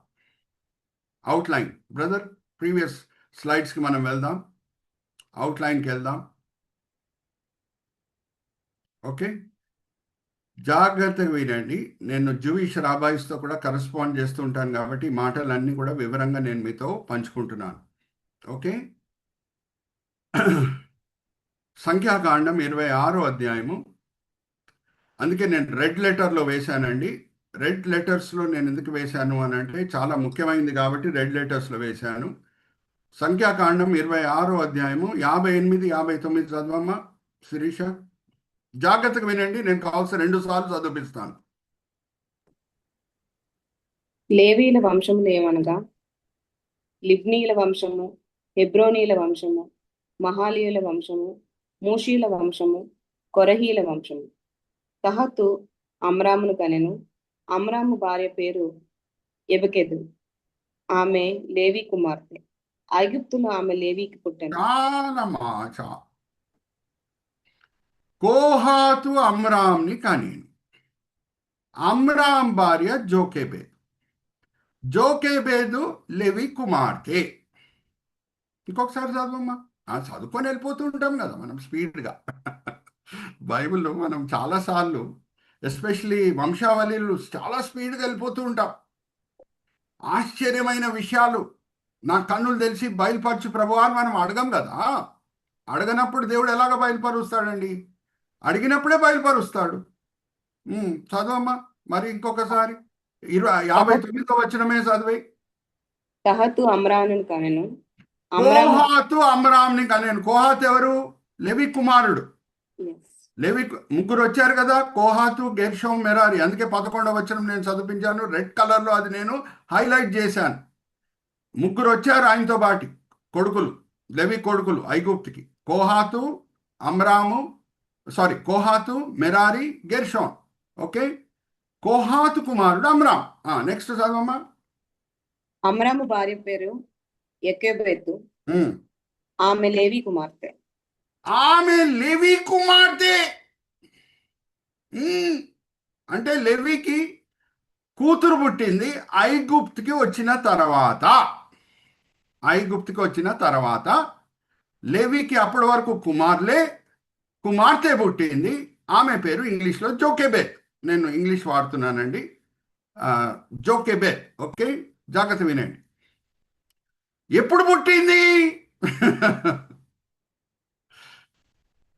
అవుట్లైన్ బ్రదర్, ప్రీవియస్ స్లైడ్స్కి మనం వెళ్దాం. అవుట్లైన్కి వెళ్దాం. ఓకే, జాగ్రత్తగా వినండి. నేను జూయిష్ రాబాయిస్తో కూడా కరెస్పాండ్ చేస్తూ ఉంటాను కాబట్టి ఈ మాటలన్నీ కూడా వివరంగా నేను మీతో పంచుకుంటున్నాను. ఓకే, సంఖ్యాకాండం 26వ అధ్యాయము. అందుకే నేను రెడ్ లెటర్లో వేశానండి. రెడ్ లెటర్స్లో నేను ఎందుకు వేశాను అని అంటే చాలా ముఖ్యమైనది కాబట్టి రెడ్ లెటర్స్లో వేశాను. సంఖ్యాకాండం 26వ అధ్యాయము 58, 59 చదవమ్మా శిరీష. జాగ్రత్తగా వినండి, నేను కావాల్సిన 2 సార్లు చదివిస్తాను. లేవీల వంశములు ఏమనగా లిబ్నీల వంశము, హెబ్రోనీల వంశము, మహాలీయుల వంశము, మూషీల వంశము, కొరహీల వంశము. కహతు అమ్రామును కనెను. అమ్రాము భార్య పేరు ఎబెకెదు. ఆమె లేవి కుమార్తె. ఐగుప్తులో ఆమె లేవికి పుట్టెను. కోహాతు అమ్రామ్ని కనేను. అమ్రామ్ భార్య జోకేబేదు. జోకేబేదు లేవి కుమార్తె. ఇంకొకసారి చదవమ్మా. చదువుకొని వెళ్ళిపోతూ ఉంటాం కదా మనం స్పీడ్గా. బైబిల్లో మనం చాలాసార్లు ఎస్పెషలీ వంశావళిలు చాలా స్పీడ్గా వెళ్ళిపోతూ ఉంటాం. ఆశ్చర్యమైన విషయాలు నా కన్నులు తెలిసి బయలుపరచు ప్రభు అని మనం అడగం కదా. అడగనప్పుడు దేవుడు ఎలాగ బయలుపరుస్తాడండి? అడిగినప్పుడే బయలుపరుస్తాడు. చదవమ్మా మరి ఇంకొకసారి. 59వ వచనమే చదివే. కహతు అమ్రామును కనెను. కోహాతు అమ్రామ్ని కనేను. కోహాత్ ఎవరు? లెవి కుమారుడు. లేవి ముగ్గురు వచ్చారు కదా, కోహాతు, గెర్షోం, మెరారి. అందుకే 11వ వచనం నేను చదివించాను. రెడ్ కలర్లో అది నేను హైలైట్ చేశాను. ముగ్గురు వచ్చారు ఆయనతో పాటి కొడుకులు, లెవి కొడుకులు ఐగుప్తుకి. కోహాతు, మెరారి, గెర్షోం. ఓకే, కోహాతు కుమారుడు అమ్రామ్. నెక్స్ట్ చదవమ్మా. అమ్రాము భార్య పేరు యెకోబెదు. ఆమె లేవి కుమార్తె. ఆమె లేవి కుమార్తె. అంటే లేవికి కూతురు పుట్టింది ఐగుప్తుకి వచ్చిన తర్వాత. లేవికి అప్పటి వరకు కుమార్తె పుట్టింది. ఆమె పేరు ఇంగ్లీష్లో జోకెబెత్. నేను ఇంగ్లీష్ వాడుతున్నానండి. జోకెబెత్. ఓకే, జాగ్రత్త వినండి. ఎప్పుడు పుట్టింది?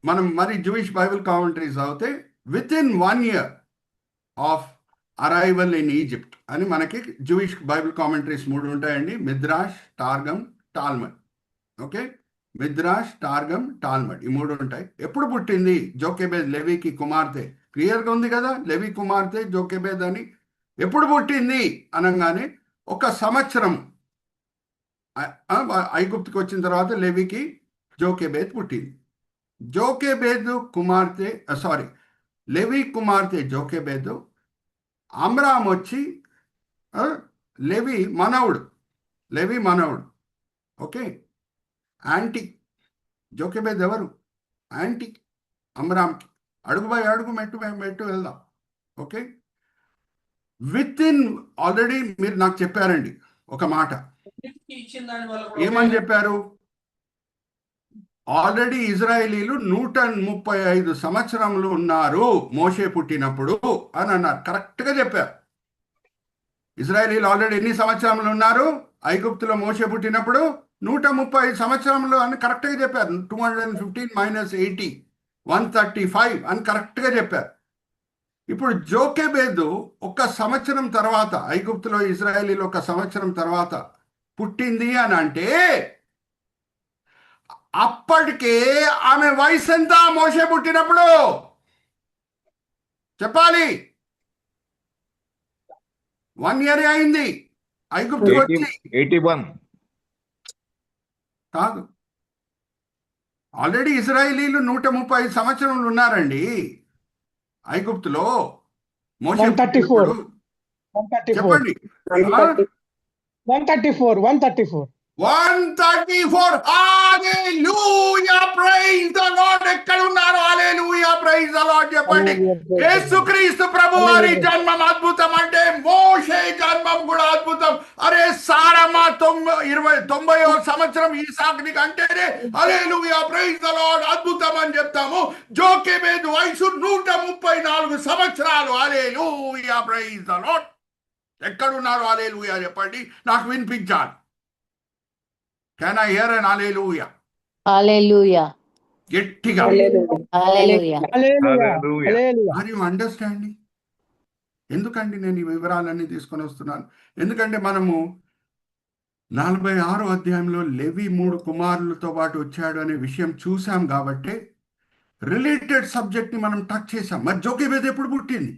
మనం మరి జూయిష్ బైబిల్ కామెంటరీస్ అవుతే with in 1 year of arrival in Egypt అని మనకి జూయిష్ బైబిల్ కామెంటరీస్ 3 ఉంటాయండి. మిద్రాష్, టార్గమ్, టాల్మడ్. ఓకే, మిద్రాష్, టార్గమ్, టాల్మడ్ ఈ 3 ఉంటాయి. ఎప్పుడు పుట్టింది జోకెబెద్ లెవీకి కుమార్తె? క్లియర్గా ఉంది కదా, లెవీ కుమార్తె జోకెబెద్ అని. ఎప్పుడు పుట్టింది అనగానే ఒక సంవత్సరం ఐగుప్తుకి వచ్చిన తర్వాత లెవీకి జోకెబెద్ పుట్టింది. జోకెబెద్ కుమార్తె సారీ లెవీ కుమార్తె జోకెబెద్. అమ్రామ్ వచ్చి లెవీ మనవుడు. లెవీ మనవుడు. Okay, aunty. జోకెబెద్ ఎవరు? యాంటీ అమ్రామ్కి. అడుగు బై అడుగు, మెట్టు బై మెట్టు వెళ్దాం. ఓకే, విత్ ఇన్ ఆల్రెడీ మీరు నాకు చెప్పారండి ఒక మాట. ఏమని చెప్పారు? ఆల్రెడీ ఇజ్రాయేలీలు 135 సంవత్సరములు ఉన్నారు మోషే పుట్టినప్పుడు అని అన్నారు. కరెక్ట్గా చెప్పారు. ఇజ్రాయేలీలు ఆల్రెడీ ఎన్ని సంవత్సరములు ఉన్నారు ఐగుప్తులో మోషే పుట్టినప్పుడు? 135 సంవత్సరములు అని కరెక్ట్గా చెప్పారు. 215 - 80 135 అని కరెక్ట్గా చెప్పారు. ఇప్పుడు జోకెబెదు ఒక సంవత్సరం తర్వాత, ఐగుప్తులో ఇజ్రాయేలీలు ఒక సంవత్సరం తర్వాత పుట్టింది అని అంటే అప్పటికే ఆమె వయసు ఎంత మోషే పుట్టినప్పుడు? చెప్పాలి. 1 year అయింది ఐగుప్తుకు వచ్చి. 81. కాదు, ఆల్రెడీ ఇజ్రాయేలీలు 135 సంవత్సరములు ఉన్నారండి ఐగుప్తులో మోషే 134. పుట్టినప్పుడు. 134. చెప్పండి. 134. 134. 134. హల్లెలూయా, ప్రైజ్ ద లార్డ్. ఎక్కడ ఉన్నారు? హల్లెలూయా, ప్రైజ్ ద లార్డ్ చెప్పండి. యేసుక్రీస్తు ప్రభు వారి జన్మం అద్భుతం అంటే మోషే జన్మం కూడా అద్భుతం. అరే సారమ్మ 90వ సంవత్సరం ఈసాకుని అంటేనే హల్లెలూయా, ప్రైజ్ ద లార్డ్ అద్భుతం అని చెప్తాము. జోకెబెదు వయసు 134 సంవత్సరాలు. హల్లెలూయా, ప్రైజ్ ద లార్డ్. ఎక్కడున్నారు? హల్లెలూయా చెప్పండి, నాకు వినిపించాలి. Can I hear an hallelujah? Hallelujah. గట్టిగా. Hallelujah. Hallelujah. Hallelujah. Hallelujah. Are you understanding? ఎందుకండి నేను ఈ వివరాలన్నీ తీసుకొని వస్తున్నాను? ఎందుకంటే మనము 46వ అధ్యాయంలో లెవి 3 కుమారులతో పాటు వచ్చాడు అనే విషయం చూసాం కాబట్టి రిలేటెడ్ సబ్జెక్ట్ని మనం టచ్ చేసాం. మరి జోకెబెద్ ఎప్పుడు పుట్టింది?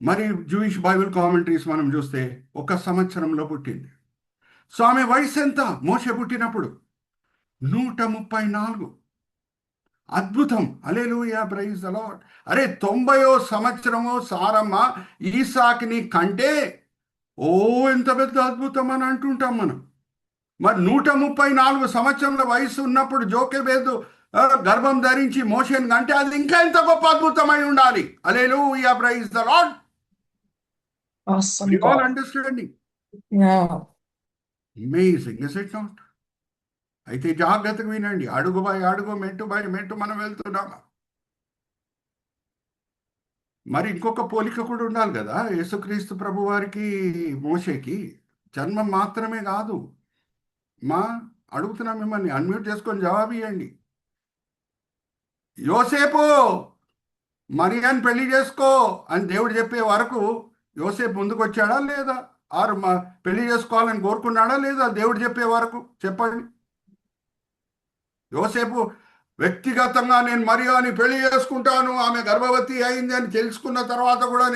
మరి జూయిష్ బైబిల్ కామెంటరీస్ మనం చూస్తే ఒక సంవత్సరంలో పుట్టింది. సో ఆమె వయసు ఎంత మోషే పుట్టినప్పుడు? 134. అద్భుతం. హల్లెలూయా, ప్రైజ్ ద లార్డ్. అరే 90వ సంవత్సరము సారమ్మ ఈసాకుని కంటే ఓ ఎంత పెద్ద అద్భుతం అని అంటుంటాం మనం. మరి 134 సంవత్సరాల వయసు ఉన్నప్పుడు జోకెబెదు గర్భం ధరించి మోషేని కంటే అది ఇంకా ఎంత గొప్ప అద్భుతమై ఉండాలి. Hallelujah, praise the Lord. Awesome, you all God. Understanding? Yeah. Amazing, is it not? అయితే జాగ్రత్తగా వినండి. అడుగు బై అడుగు, మెట్టు బై మెట్టు మనం వెళ్తున్నామా? మరి ఇంకొక పోలిక కూడా ఉండాలి కదా. యేసుక్రీస్తు ప్రభు వారికి మోషేకి జన్మం మాత్రమే కాదు. అడుగుతున్నా మిమ్మల్ని, అన్మ్యూట్ చేసుకొని జవాబు ఇవ్వండి. యోసేపు మరియాని పెళ్లి చేసుకో అని దేవుడు చెప్పే వరకు యోసేపు ముందుకు వచ్చాడా లేదా? ఆరు పెళ్లి చేసుకోవాలని కోరుకున్నాడా లేదా? దేవుడు చెప్పే వరకు చెప్పండి. యోసేపు వ్యక్తిగతంగా నేను మరియాని పెళ్లి చేసుకుంటాను, ఆమె గర్భవతి అయింది అని తెలుసుకున్న తర్వాత కూడా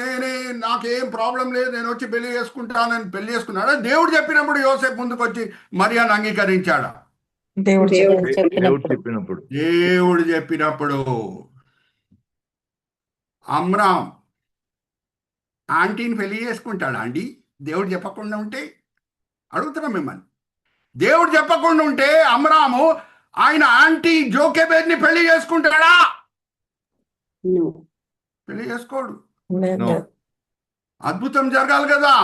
నాకేం ప్రాబ్లం లేదు, నేను వచ్చి పెళ్లి చేసుకుంటానని పెళ్లి చేసుకున్నాడా? దేవుడు చెప్పినప్పుడు యోసేపు ముందుకు వచ్చి మరియాని అంగీకరించాడా? దేవుడు చెప్పినప్పుడు. దేవుడు చెప్పినప్పుడు. అమ్రామ్ ఆంటీని పెళ్లి చేసుకుంటాడా అండి దేవుడు చెప్పకుండా ఉంటే? అడుగుతున్నా మిమ్మల్ని. దేవుడు చెప్పకుండా ఉంటే అమ్రాము ఆయన ఆంటీ జోకెబెద్ని పెళ్లి చేసుకుంటాడా? పెళ్లి చేసుకోడు. అద్భుతం జరగాలి కదా.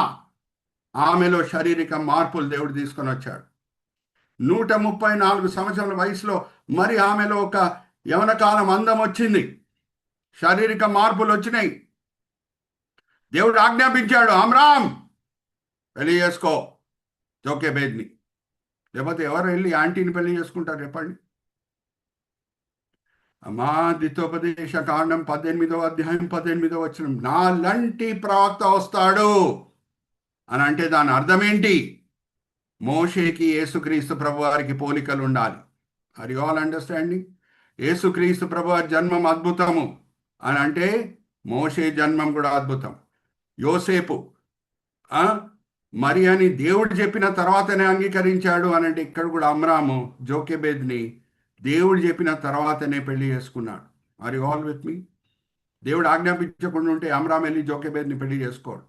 ఆమెలో శారీరక మార్పులు దేవుడు తీసుకొని వచ్చాడు. 134 సంవత్సరాల వయసులో మరి ఆమెలో ఒక యవన కాలం అందం వచ్చింది, శారీరక మార్పులు వచ్చినాయి. దేవుడు ఆజ్ఞాపించాడు, అమ్రామ్ పెళ్లి చేసుకో జోకెబెద్ని. లేకపోతే ఎవరు వెళ్ళి ఆంటీని పెళ్లి చేసుకుంటారు చెప్పండి? అమ్మా ద్వితోపదేశ కాండం 18వ అధ్యాయం 18వ వచనం, నా లాంటి ప్రవక్త వస్తాడు అని అంటే దాని అర్థం ఏంటి? మోషేకి యేసుక్రీస్తు ప్రభువారికి పోలికలు ఉండాలి. Are you all understanding? యేసుక్రీస్తు ప్రభువారి జన్మం అద్భుతము అని అంటే మోషే జన్మం కూడా అద్భుతం. యోసేపు మరి అని దేవుడు చెప్పిన తర్వాతనే అంగీకరించాడు అని అంటే ఇక్కడ కూడా అమ్రాము జోకెబేద్ని దేవుడు చెప్పిన తర్వాతనే పెళ్లి చేసుకున్నాడు. ఆర్ యు ఆల్ విత్ మీ? దేవుడు ఆజ్ఞాపించకుండా ఉంటే అమ్రామ్ వెళ్ళి జోకెబేద్ని పెళ్లి చేసుకోడు.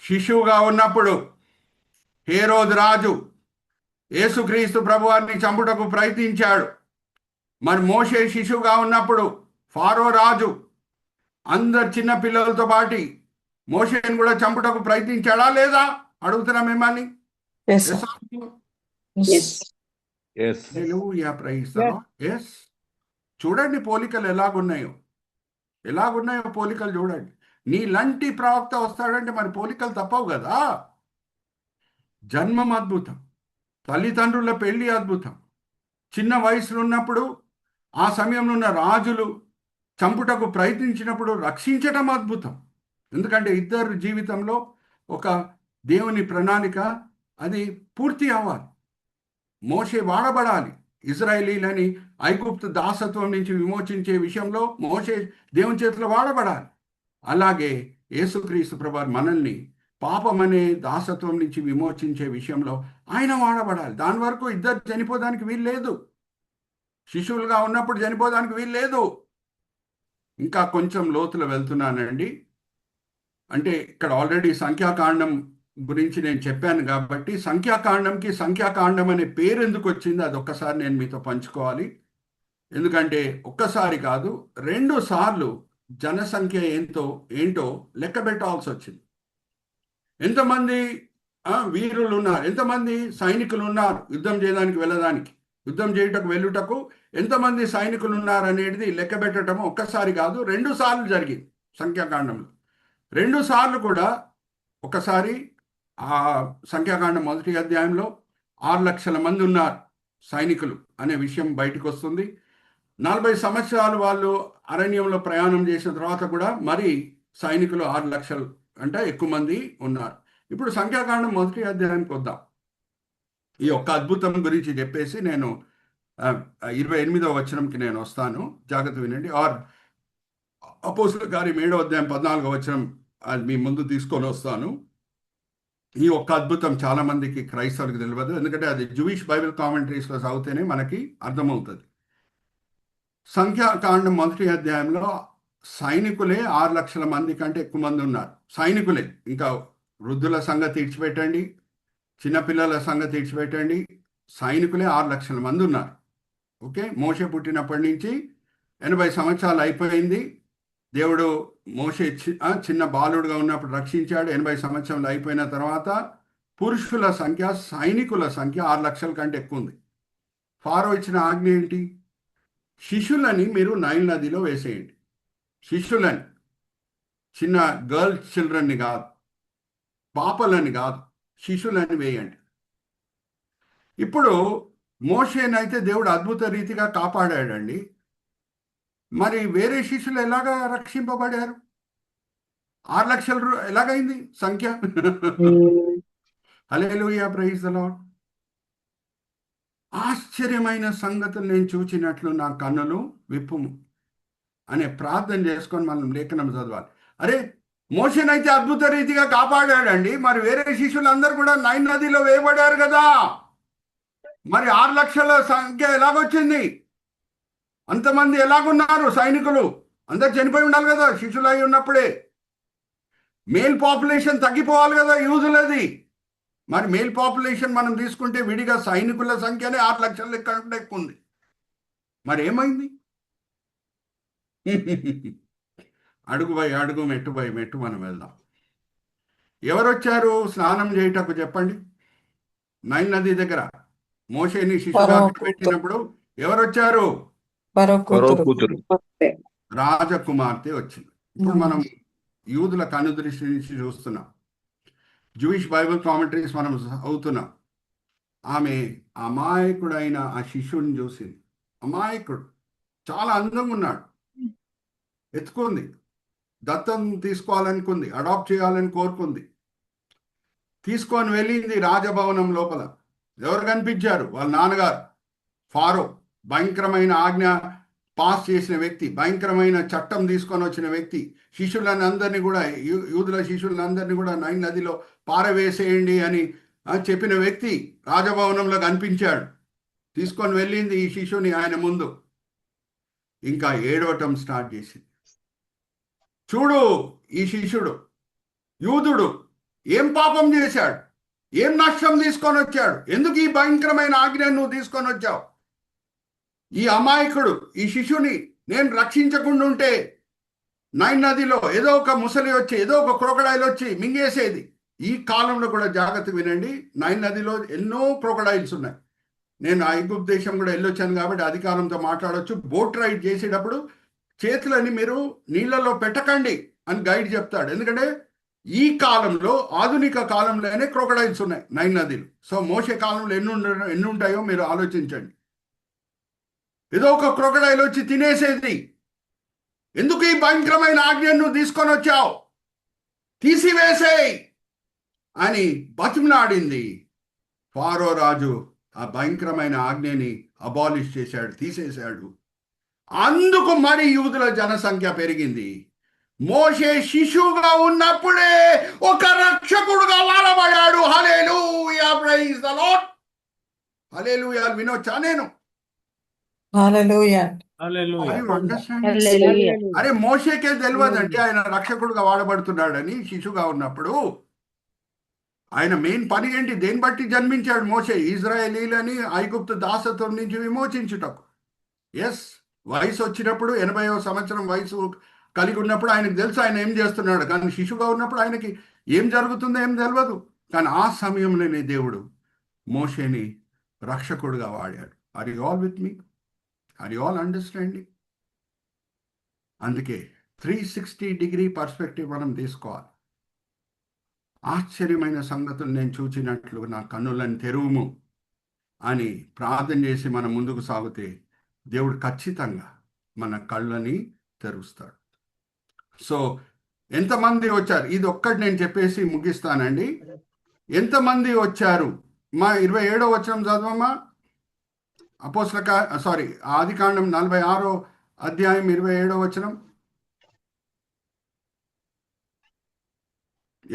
శిశువుగా ఉన్నప్పుడు హేరోదు రాజు యేసుక్రీస్తు ప్రభువారిని చంపుటకు ప్రయత్నించాడు. మరి మోషే శిశువుగా ఉన్నప్పుడు ఫారో రాజు అందరు చిన్న పిల్లలతో పాటి మోషేని కూడా చంపుటకు ప్రయత్నించాడా లేదా అడుగుతున్నాం మిమ్మల్ని. Yes, sir. Yes. Yes yes. చూడండి పోలికలు ఎలాగున్నాయో పోలికలు చూడండి. నీలాంటి ప్రవక్త వస్తాడంటే మరి పోలికలు తప్పవు కదా. జన్మం అద్భుతం, తల్లిదండ్రుల పెళ్లి అద్భుతం, చిన్న వయసులో ఉన్నప్పుడు ఆ సమయంలో ఉన్న రాజులు చంపుటకు ప్రయత్నించినప్పుడు రక్షించటం అద్భుతం. ఎందుకంటే ఇద్దరు జీవితంలో ఒక దేవుని ప్రణాళిక అది పూర్తి అవ్వాలి. మోషే వాడబడాలి. ఇజ్రాయేలీలని ఐగుప్తు దాసత్వం నుంచి విమోచించే విషయంలో మోషే దేవుని చేతిలో వాడబడాలి. అలాగే యేసుక్రీస్తు ప్రభువారు మనల్ని పాపం అనే దాసత్వం నుంచి విమోచించే విషయంలో ఆయన వాడబడాలి. దాని వరకు ఇద్దరు చనిపోదానికి వీలు లేదు. శిశువులుగా ఉన్నప్పుడు చనిపోదానికి వీలు లేదు. ఇంకా కొంచెం లోతులో వెళ్తున్నానండి. అంటే ఇక్కడ ఆల్రెడీ సంఖ్యాకాండం గురించి నేను చెప్పాను కాబట్టి సంఖ్యాకాండంకి సంఖ్యాకాండం అనే పేరు ఎందుకు వచ్చింది అది ఒక్కసారి నేను మీతో పంచుకోవాలి. ఎందుకంటే ఒక్కసారి కాదు 2 సార్లు జనసంఖ్య ఏంటో లెక్క పెట్టాల్సి వచ్చింది. ఎంతమంది వీరులు ఉన్నారు, ఎంతమంది సైనికులు ఉన్నారు యుద్ధం చేయడానికి యుద్ధం చేయుటకు వెళ్ళుటకు ఎంతమంది సైనికులు ఉన్నారు అనేది లెక్క పెట్టడం ఒక్కసారి కాదు 2 సార్లు జరిగింది సంఖ్యాకాండంలో. 2 సార్లు కూడా ఒకసారి ఆ సంఖ్యాకాండం 1వ అధ్యాయంలో 6 లక్షల మంది ఉన్నారు సైనికులు అనే విషయం బయటకు వస్తుంది. 40 సంవత్సరాలు వాళ్ళు అరణ్యంలో ప్రయాణం చేసిన తర్వాత కూడా మరి సైనికులు 6 లక్షలు అంటే ఎక్కువ మంది ఉన్నారు. ఇప్పుడు సంఖ్యాకాండం 1వ అధ్యాయానికి వద్దాం. ఈ ఒక్క అద్భుతం గురించి చెప్పేసి నేను 28వ వచనంకి నేను వస్తాను. జాగ్రత్త వినండి. అపోస్తలుల కార్యం 7వ అధ్యాయం 14వ వచనం అది మీ ముందు తీసుకొని వస్తాను. ఈ ఒక్క అద్భుతం చాలా మందికి క్రైస్తవులకు తెలియదు, ఎందుకంటే అది జూయిష్ బైబిల్ కామెంటరీస్లో చదివితేనే మనకి అర్థమవుతుంది. సంఖ్యాకాండం 1వ అధ్యాయంలో సైనికులే 6 లక్షల మంది కంటే ఎక్కువ మంది ఉన్నారు. సైనికులే, ఇంకా వృద్ధుల సంగతి ఇడిచిపెట్టండి, చిన్నపిల్లల సంగతి ఇడిచిపెట్టండి, సైనికులే 6 లక్షల మంది ఉన్నారు. ఓకే, మోషే పుట్టినప్పటి నుంచి 80 సంవత్సరాలు అయిపోయింది. దేవుడు మోషే చిన్న బాలుడుగా ఉన్నప్పుడు రక్షించాడు. 80 సంవత్సరాలు అయిపోయిన తర్వాత పురుషుల సంఖ్య సైనికుల సంఖ్య 6 లక్షల కంటే ఎక్కువ ఉంది. ఫారో ఇచ్చిన ఆజ్ఞ ఏంటి? శిష్యులని మీరు నైల్ నదిలో వేసేయండి. శిష్యులని, చిన్న గర్ల్ చిల్డ్రన్ని కాదు, పాపలని కాదు, శిష్యులని వేయండి. ఇప్పుడు మోషేనైతే దేవుడు అద్భుత రీతిగా కాపాడాడండి. మరి వేరే శిష్యులు ఎలాగా రక్షింపబడారు? 6 లక్షలు ఎలాగైంది సంఖ్య? హల్లెలూయా, ప్రైజ్ ది లార్డ్. ఆశ్చర్యమైన సంగతులు నేను చూచినట్లు నా కన్నులు విప్పుము అనే ప్రార్థన చేసుకొని మనం లేఖనం చదవాలి. అరే, మోషేనైతే అద్భుత రీతిగా కాపాడాడండి, మరి వేరే శిష్యులందరూ కూడా నైల్ నదిలో వేయబడారు కదా. మరి 6 లక్షల సంఖ్య ఎలాగొచ్చింది? అంతమంది ఎలాగున్నారు? సైనికులు అందరు చనిపోయి ఉండాలి కదా శిష్యులు అయి ఉన్నప్పుడే. మేల్ పాపులేషన్ తగ్గిపోవాలి కదా యూదులది. మరి మేల్ పాపులేషన్ మనం తీసుకుంటే విడిగా సైనికుల సంఖ్యనే 6 లక్షల లెక్క ఎక్కువ ఉంది. మరి ఏమైంది? అడుగు బై అడుగు, మెట్టు బై మెట్టు మనం వెళ్దాం. ఎవరొచ్చారు స్నానం చేయటకు చెప్పండి? నైల్ నది దగ్గర మోషేని శిష్యుగా పెట్టినప్పుడు ఎవరొచ్చారు? ఫరో ఫరో కూతురు. కూతురు. రాజకుమార్తె వచ్చింది. ఇప్పుడు మనం యూదుల కనుదృష్టి నుంచి చూస్తున్నాం. జూయిష్ బైబిల్ కామెంటరీస్ మనం చదువుతున్నాం. ఆమె అమాయకుడైన ఆ శిష్యుడిని చూసింది. అమాయకుడు, చాలా అందంగా ఉన్నాడు. ఎత్తుకుంది, దత్తం తీసుకోవాలనుకుంది, అడాప్ట్ చేయాలని కోరుకుంది. తీసుకొని వెళ్ళింది రాజభవనం లోపల. ఎవరు కనిపించారు? వాళ్ళ నాన్నగారు ఫారో. భయంకరమైన ఆజ్ఞ పాస్ చేసిన వ్యక్తి, భయంకరమైన చట్టం తీసుకొని వచ్చిన వ్యక్తి. శిష్యులను అందరినీ కూడా, యూదుల శిష్యులందరినీ కూడా నైల్ నదిలో పారవేసేయండి అని చెప్పిన వ్యక్తి రాజభవనంలో కనిపించాడు. తీసుకొని వెళ్ళింది ఈ శిష్యుని ఆయన ముందు. ఇంకా ఏడవటం స్టార్ట్ చేసింది. చూడు, ఈ శిష్యుడు యూదుడు ఏం పాపం చేశాడు, ఏం నష్టం తీసుకొని వచ్చాడు, ఎందుకు ఈ భయంకరమైన ఆజ్ఞను నువ్వు తీసుకొని వచ్చావు? ఈ అమాయకుడు, ఈ శిశుని నేను రక్షించకుండా ఉంటే నైల్ నదిలో ఏదో ఒక ముసలి వచ్చి, ఏదో ఒక క్రొకడైల్ వచ్చి మింగేసేది. ఈ కాలంలో కూడా జాగ్రత్త వినండి, నైల్ నదిలో ఎన్నో క్రొకడైల్స్ ఉన్నాయి. నేను ఐగుప్తు దేశం కూడా వెళ్ళొచ్చాను కాబట్టి అధికారంతో మాట్లాడవచ్చు. బోట్ రైడ్ చేసేటప్పుడు చేతులని మీరు నీళ్ళలో పెట్టకండి అని గైడ్ చెప్తాడు. ఎందుకంటే ఈ కాలంలో, ఆధునిక కాలంలోనే క్రొకడైల్స్ ఉన్నాయి నైల్ నదిలో. సో మోసే కాలంలో ఎన్ని ఉంటాయో మీరు ఆలోచించండి. ఏదో ఒక క్రొకడైల్ వచ్చి తినేసేది. ఎందుకు ఈ భయంకరమైన ఆజ్ఞను తీసుకొని వచ్చావు, తీసివేసేయ్ అని బతిమలాడింది. ఫారో రాజు ఆ భయంకరమైన ఆజ్ఞని అబాలిష్ చేశాడు, తీసేశాడు. అందుకు మరి యూదుల జనసంఖ్య పెరిగింది. మోషే శిశువుగా ఉన్నప్పుడే ఒక రక్షకుడుగా వాడబడ్డాడు. హల్లెలూయా, ప్రైజ్ ద లార్డ్. హల్లెలూయా వినొచ్చా నేను? Hallelujah. Hallelujah. Are you understanding? హల్లెలూయా. అరే మోషేకే తెలియదంటే ఆయన రక్షకుడుగా వాడబడుతున్నాడని. శిశువుగా ఉన్నప్పుడు ఆయన మెయిన్ పని ఏంటి? దేని బట్టి జన్మించాడు మోషే? ఇజ్రాయేలీలని ఐగుప్తు దాసత్వం నుంచి విమోచించుటకు. ఎస్, వయసు వచ్చినప్పుడు 80వ సంవత్సరం వయసు కలిగి ఉన్నప్పుడు ఆయనకు తెలుసు ఆయన ఏం చేస్తున్నాడు. కానీ శిశువుగా ఉన్నప్పుడు ఆయనకి ఏం జరుగుతుందో ఏం తెలియదు. కానీ ఆ సమయంలోనే దేవుడు మోషేని రక్షకుడుగా వాడాడు. Are you all with me? Are you all understanding? అందుకే 360 పర్స్పెక్టివ్ మనం తీసుకోవాలి. ఆశ్చర్యమైన సంగతులు నేను చూచినట్లు నా కన్నులను తెరువుము అని ప్రార్థన చేసి మనం ముందుకు సాగితే దేవుడు ఖచ్చితంగా మన కళ్ళని తెరుస్తాడు. సో ఎంతమంది వచ్చారు? ఇది ఒక్కటి నేను చెప్పేసి ముగిస్తానండి. ఎంతమంది వచ్చారు? మా 27వ వచనం చదవమ్మా. ఆదికాండం 46వ అధ్యాయం 27వ వచనం.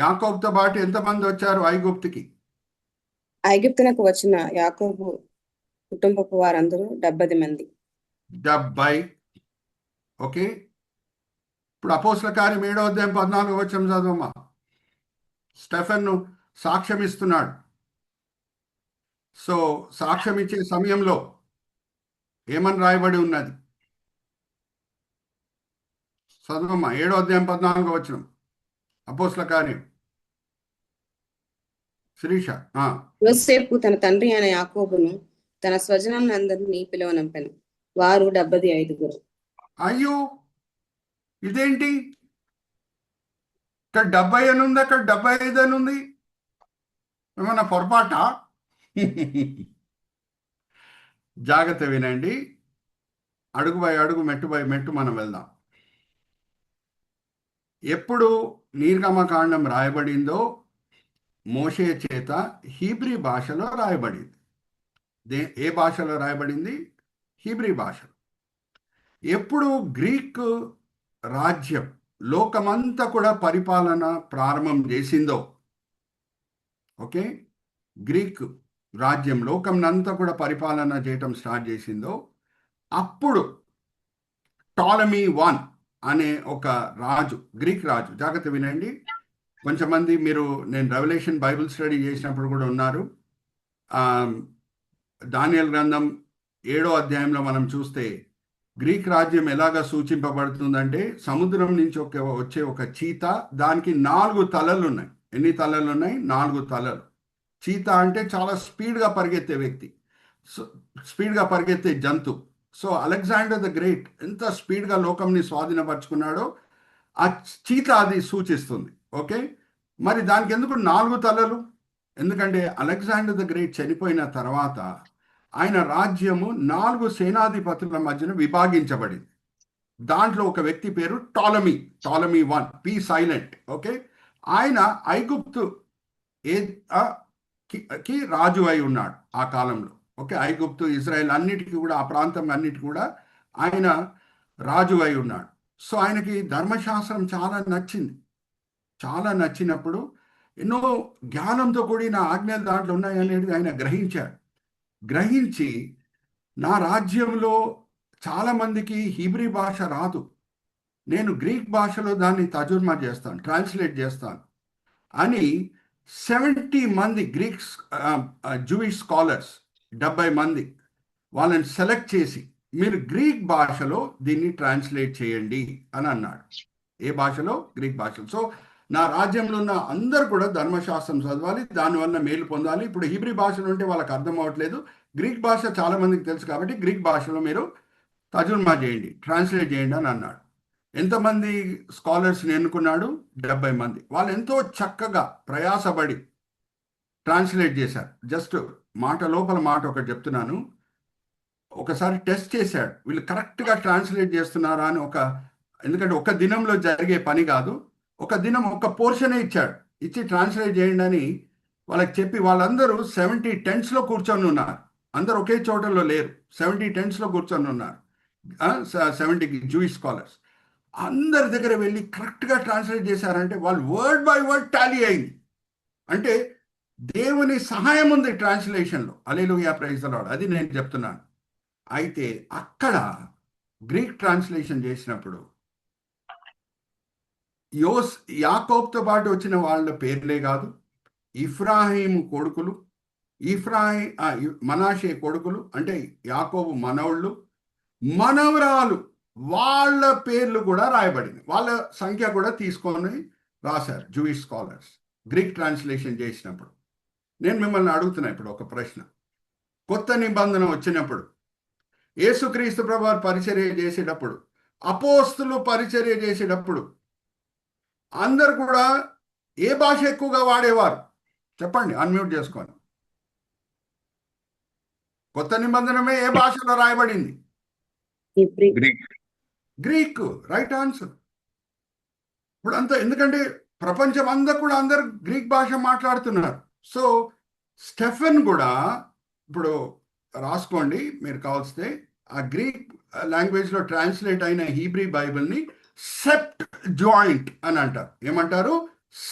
యాకోబుతో పాటు ఎంతమంది వచ్చారు ఐగుప్తుకి? ఐగుప్తునకు వచ్చిన యాకోబు కుటుంబపు వారందరూ 70 మంది. 70. ఓకే, ఇప్పుడు అపోస్తల కార్యం 7వ అధ్యాయం 14వ వచనం చదవమ్మా. స్టెఫెన్ను సాక్ష్యం ఇస్తున్నాడు. సో సాక్ష్యం ఇచ్చే సమయంలో ఏమని రాయబడి ఉన్నది? చదవమ్మా, 7వ అధ్యాయం 14వ వచనం, అపోస్తల కార్యం. శిరీష. యోసేపు తన తండ్రి అయిన యాకోబును తన స్వజనులందరినీ పిలువనంపెను. వారు 75. అయ్యో, ఇదేంటి? ఇక్కడ 70 అని ఉంది, అక్కడ 75 అని ఉంది. ఏమన్నా పొరపాట? జాగ్రత్త వినండి. అడుగు బై అడుగు, మెట్టు బై మెట్టు మనం వెళ్దాం. ఎప్పుడు నిర్గమకాండం రాయబడిందో మోషే చేత హీబ్రీ భాషలో రాయబడింది. ఏ భాషలో రాయబడింది? హీబ్రీ భాషలో. ఎప్పుడు గ్రీక్ రాజ్యం లోకమంతా కూడా పరిపాలన ప్రారంభం చేసిందో, ఓకే, గ్రీక్ రాజ్యం లోకంనంతా కూడా పరిపాలన చేయటం స్టార్ట్ చేసిందో, అప్పుడు టాలమీ I అనే ఒక రాజు, గ్రీక్ రాజు. జాగ్రత్త వినండి. కొంచెంమంది మీరు, నేను రెవల్యూషన్ బైబిల్ స్టడీ చేసినప్పుడు కూడా ఉన్నారు. దానియేలు గ్రంథం 7వ అధ్యాయంలో మనం చూస్తే గ్రీక్ రాజ్యం ఎలాగా సూచింపబడుతుందంటే, సముద్రం నుంచి వచ్చే ఒక చీత, దానికి 4 తలలు ఉన్నాయి. ఎన్ని తలలు ఉన్నాయి? 4 తలలు. చీత అంటే చాలా స్పీడ్గా పరిగెత్తే వ్యక్తి, స్పీడ్గా పరిగెత్తే జంతు. సో అలెగ్జాండర్ ద గ్రేట్ ఎంత స్పీడ్గా లోకంని స్వాధీనపరుచుకున్నాడో ఆ చీత అది సూచిస్తుంది. ఓకే, మరి దానికి ఎందుకు 4 తలలు? ఎందుకంటే అలెగ్జాండర్ ద గ్రేట్ చనిపోయిన తర్వాత ఆయన రాజ్యము 4 సేనాధిపతుల మధ్యన విభాగించబడింది. దాంట్లో ఒక వ్యక్తి పేరు టాలమీ 1, పి సైలెంట్. ఓకే, ఆయన ఐగుప్తు కి రాజు అయి ఉన్నాడు ఆ కాలంలో. ఓకే, ఐగుప్తు, ఇజ్రాయెల్ అన్నిటికీ కూడా, ఆ ప్రాంతం అన్నిటికీ కూడా ఆయన రాజు అయి ఉన్నాడు. సో ఆయనకి ధర్మశాస్త్రం చాలా నచ్చింది. చాలా నచ్చినప్పుడు ఎన్నో జ్ఞానంతో కూడిన ఆజ్ఞలు దాంట్లో ఉన్నాయనేది ఆయన గ్రహించాడు. గ్రహించి, నా రాజ్యంలో చాలామందికి హీబ్రీ భాష రాదు, నేను గ్రీక్ భాషలో దాన్ని తర్జుమా చేస్తాను, ట్రాన్స్లేట్ చేస్తాను అని 70 మంది గ్రీక్స్ జూయిష్ స్కాలర్స్, 70 మంది వాళ్ళని సెలెక్ట్ చేసి, మీరు గ్రీక్ భాషలో దీన్ని ట్రాన్స్లేట్ చేయండి అని అన్నాడు. ఏ భాషలో? గ్రీక్ భాషలో. సో నా రాజ్యంలో ఉన్న అందరు కూడా ధర్మశాస్త్రం చదవాలి, దానివల్ల మేలు పొందాలి. ఇప్పుడు హీబ్రీ భాషలో ఉంటే వాళ్ళకి అర్థం అవ్వట్లేదు, గ్రీక్ భాష చాలా మందికి తెలుసు కాబట్టి గ్రీక్ భాషలో మీరు తర్జుమా చేయండి, ట్రాన్స్లేట్ చేయండి అని అన్నాడు. ఎంతమంది స్కాలర్స్ని ఎన్నుకున్నాడు? 70 మంది. వాళ్ళు ఎంతో చక్కగా ప్రయాసపడి ట్రాన్స్లేట్ చేశారు. జస్ట్ మాట లోపల మాట ఒకటి చెప్తున్నాను, ఒకసారి టెస్ట్ చేశాడు, వీళ్ళు కరెక్ట్గా ట్రాన్స్లేట్ చేస్తున్నారా అని. ఎందుకంటే ఒక దినంలో జరిగే పని కాదు, ఒక దినం ఒక పోర్షనే ఇచ్చాడు, ఇచ్చి ట్రాన్స్లేట్ చేయండి అని వాళ్ళకి చెప్పి, వాళ్ళందరూ 70 టెంట్స్లో కూర్చొని ఉన్నారు. అందరు ఒకే చోటలో లేరు, 70 టెంట్స్లో కూర్చొని ఉన్నారు. 70 జూయిష్ స్కాలర్స్ అందరి దగ్గర వెళ్ళి కరెక్ట్గా ట్రాన్స్లేట్ చేశారంటే వాళ్ళు వర్డ్ బై వర్డ్ టాలీ అయింది. అంటే దేవుని సహాయం ఉంది ట్రాన్స్లేషన్లో. హల్లెలూయా, ప్రైజ్ ది లార్డ్. అది నేను చెప్తున్నాను. అయితే అక్కడ గ్రీక్ ట్రాన్స్లేషన్ చేసినప్పుడు యాకోబుతో పాటు వచ్చిన వాళ్ళ పేర్లే కాదు, ఇఫ్రాయిము కొడుకులు, మనాషే కొడుకులు అంటే యాకోబు మనవళ్ళు, మనవరాలు, వాళ్ళ పేర్లు కూడా రాయబడింది. వాళ్ళ సంఖ్య కూడా తీసుకొని రాశారు జూయిష్ స్కాలర్స్ గ్రీక్ ట్రాన్స్లేషన్ చేసినప్పుడు. నేను మిమ్మల్ని అడుగుతున్నా ఇప్పుడు ఒక ప్రశ్న. కొత్త నిబంధన వచ్చినప్పుడు, యేసుక్రీస్తు ప్రభువారు పరిచర్య చేసేటప్పుడు, అపోస్తులు పరిచర్య చేసేటప్పుడు అందరు కూడా ఏ భాష ఎక్కువగా వాడేవారు? చెప్పండి, అన్మ్యూట్ చేసుకోండి. కొత్త నిబంధనమే ఏ భాషలో రాయబడింది? గ్రీక్. Right answer. ఇప్పుడు అంతా, ఎందుకంటే ప్రపంచం అంతా కూడా అందరు గ్రీక్ భాష మాట్లాడుతున్నారు. సో స్టెఫెన్ కూడా, ఇప్పుడు రాసుకోండి మీరు కావాల్స్తే, ఆ గ్రీక్ లాంగ్వేజ్లో ట్రాన్స్లేట్ అయిన హీబ్రీ బైబిల్ని సెప్ట్ జాయింట్ అని అంటారు. ఏమంటారు?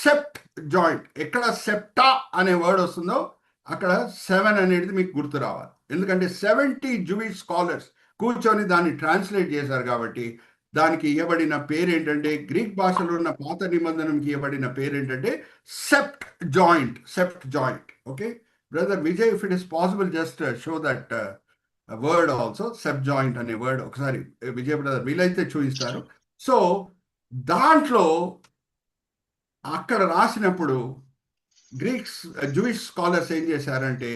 సెప్ట్ జాయింట్. ఎక్కడ సెప్టా అనే వర్డ్ వస్తుందో అక్కడ 7 అనేది మీకు గుర్తు రావాలి. ఎందుకంటే 70 జూయిష్ స్కాలర్స్ కూర్చొని దాన్ని ట్రాన్స్లేట్ చేశారు కాబట్టి దానికి ఇవ్వబడిన పేరు ఏంటంటే, గ్రీక్ భాషలో ఉన్న పాత నిబంధనకి ఇవ్వబడిన పేరు ఏంటంటే సెప్ట్ జాయింట్. సెప్ట్ జాయింట్. Okay brother Vijay, if it is possible just show that word also, సెప్ట్ జాయింట్ అనే వర్డ్ ఒకసారి విజయ్ బ్రదర్ వీలైతే చూపిస్తారు. సో దాంట్లో అక్కడ రాసినప్పుడు గ్రీక్స్ జూయిష్ స్కాలర్స్ ఏం చేశారంటే,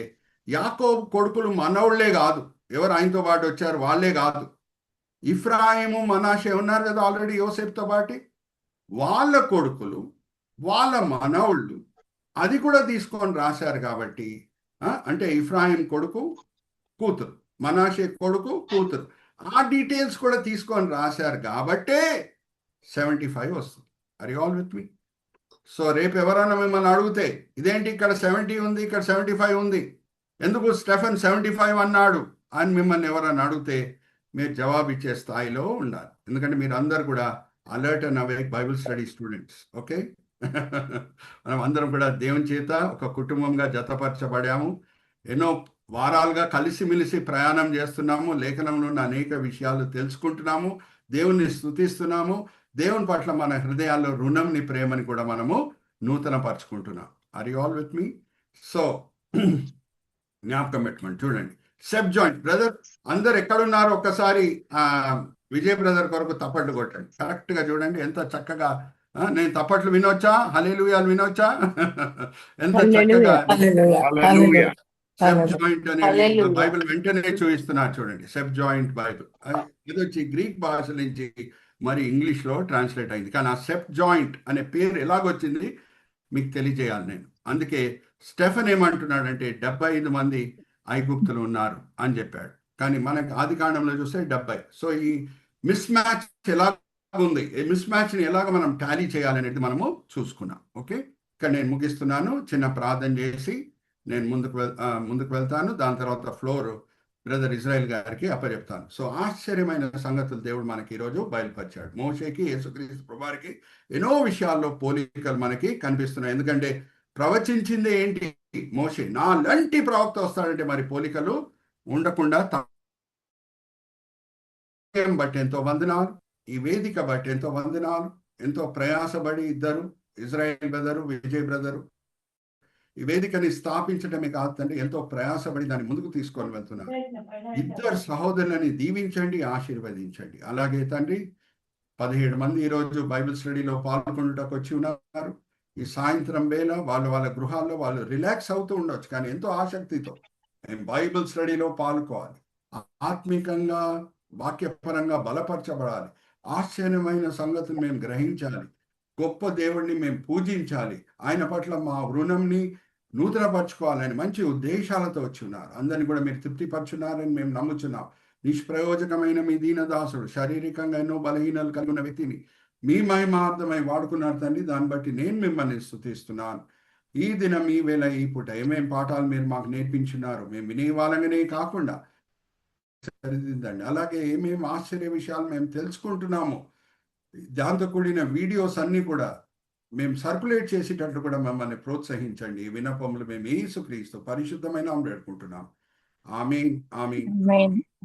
యాకోబు కొడుకులు మనవుళ్లే కాదు, ఎవరు ఆయనతో పాటు వచ్చారు వాళ్ళే కాదు, ఇఫ్రాయిము మనాషే ఉన్నారు కదా ఆల్రెడీ యోసేపుతో పాటు, వాళ్ళ కొడుకులు, వాళ్ళ మనవుళ్ళు అది కూడా తీసుకొని రాశారు. కాబట్టి అంటే ఇఫ్రాయిం కొడుకు కూతురు, మనాషే కొడుకు కూతురు, ఆ డీటెయిల్స్ కూడా తీసుకొని రాశారు కాబట్టే 75 వస్తుంది. Are you all with me? So రేపు ఎవరైనా మిమ్మల్ని అడిగితే, ఇదేంటి ఇక్కడ 70 ఉంది, ఇక్కడ 75 ఉంది, ఎందుకు స్టెఫెన్ 75 అన్నాడు అని మిమ్మల్ని ఎవరైనా అడిగితే మీరు జవాబు ఇచ్చే స్థాయిలో ఉండాలి. ఎందుకంటే మీరు అందరు కూడా alert and awake Bible study students. Okay, మనం అందరం కూడా దేవుని చేత ఒక కుటుంబంగా జతపరచబడాము. ఎన్నో వారాలుగా కలిసిమెలిసి ప్రయాణం చేస్తున్నాము, లేఖనంలో ఉన్న అనేక విషయాలు తెలుసుకుంటున్నాము, దేవుణ్ణి స్తుతిస్తున్నాము, దేవుని పట్ల మన హృదయాల్లో రుణంని, ప్రేమని కూడా మనము నూతన పరుచుకుంటున్నాం. Are you all with me? So జ్ఞాపకం పెట్టుకోండి. చూడండి, సెప్ జాయింట్. బ్రదర్ అందరు ఎక్కడున్నారో ఒక్కసారి విజయ్ బ్రదర్ కొరకు తప్పట్లు కొట్టండి. కరెక్ట్గా చూడండి, ఎంత చక్కగా. నేను తప్పట్లు వినొచ్చా? హల్లెలూయాలు వినొచ్చా? ఎంత చక్కగా సెప్ జాయింట్ అనేది బైబిల్ వెంటనే చూపిస్తున్నారు. చూడండి, సెప్ జాయింట్ బైబిల్. ఇది వచ్చి గ్రీక్ భాష నుంచి మరి ఇంగ్లీష్లో ట్రాన్స్లేట్ అయింది. కానీ ఆ సెప్ జాయింట్ అనే పేరు ఎలాగొచ్చింది మీకు తెలియజేయాలి నేను. అందుకే స్టెఫెన్ ఏమంటున్నాడంటే 75 మంది ఐగుప్తులు ఉన్నారు అని చెప్పాడు. కానీ మనకి ఆది కాండంలో చూస్తే 70. సో ఈ మిస్ మ్యాచ్ ఎలా ఉంది, ఈ మిస్ మ్యాచ్ని ఎలాగ మనం టాలీ చేయాలనేది మనము చూసుకున్నాం. ఓకే, ఇక్కడ నేను ముగిస్తున్నాను. చిన్న ప్రార్థన చేసి నేను ముందుకు వెళ్తాను. దాని తర్వాత ఫ్లోర్ బ్రదర్ ఇజ్రాయెల్ గారికి అప్పచెప్తాను. సో ఆశ్చర్యమైన సంగతులు దేవుడు మనకి ఈరోజు బయలుపరిచాడు. మోషేకి యేసుక్రీస్తు ప్రభువారికి ఎన్నో విషయాల్లో పోలికలు మనకి కనిపిస్తున్నాయి. ఎందుకంటే ప్రవచించిందే ఏంటి? మోషే. నా లాంటి ప్రవక్త వస్తాడంటే మరి పోలికలు ఉండకుండా బట్టి ఎంతో వందనాలు, ఈ వేదిక బట్టి ఎంతో వందనాలు. ఎంతో ప్రయాసపడి ఇద్దరు, ఇజ్రాయెల్ బ్రదరు, విజయ్ బ్రదరు, ఈ వేదికని స్థాపించడమే కాదు తండ్రి, ఎంతో ప్రయాసపడి దాన్ని ముందుకు తీసుకొని వెళ్తున్నారు. ఇద్దరు సహోదరులని దీవించండి, ఆశీర్వదించండి. అలాగే తండ్రి 17 మంది ఈరోజు బైబిల్ స్టడీలో పాల్గొనడానికి వచ్చి ఉన్నారు. ఈ సాయంత్రం వేళ వాళ్ళ గృహాల్లో వాళ్ళు రిలాక్స్ అవుతూ ఉండొచ్చు, కానీ ఎంతో ఆసక్తితో మేము బైబిల్ స్టడీలో పాల్గొవాలి, ఆత్మీకంగా వాక్యపరంగా బలపరచబడాలి, ఆశ్చర్యమైన సంగతులు మేము గ్రహించాలి, గొప్ప దేవుడిని మేము పూజించాలి, ఆయన పట్ల మా రుణంని నూతనపరచుకోవాలని మంచి ఉద్దేశాలతో వచ్చి ఉన్నారు. అందరిని కూడా మీరు తృప్తిపరచున్నారని మేము నమ్ముచున్నాం. నిష్ప్రయోజకమైన మీ దీనదాసుడు, శారీరకంగా ఎన్నో బలహీనలు కలిగిన వ్యక్తిని మీ మహిమార్థమై వాడుకున్నారు తండ్రి. దాన్ని బట్టి నేను మిమ్మల్ని స్తుతిస్తున్నాను. ఈ దినం, ఈ వేళ, ఈ పూట ఏమేం పాఠాలు మీరు మాకు నేర్పించున్నారు, మేము వినే వాళ్ళగానే కాకుండా సరిదిద్దండి. అలాగే ఏమేమి ఆశ్చర్య విషయాలు మేము తెలుసుకుంటున్నాము, దాంతో కూడిన వీడియోస్ అన్నీ కూడా మేము సర్క్యులేట్ చేసేటట్లు కూడా మమ్మల్ని ప్రోత్సహించండి. ఈ విన్నపములు మేము యేసుక్రీస్తు పరిశుద్ధమైన నామములో వేడుకుంటున్నాం. ఆమేన్, ఆమేన్.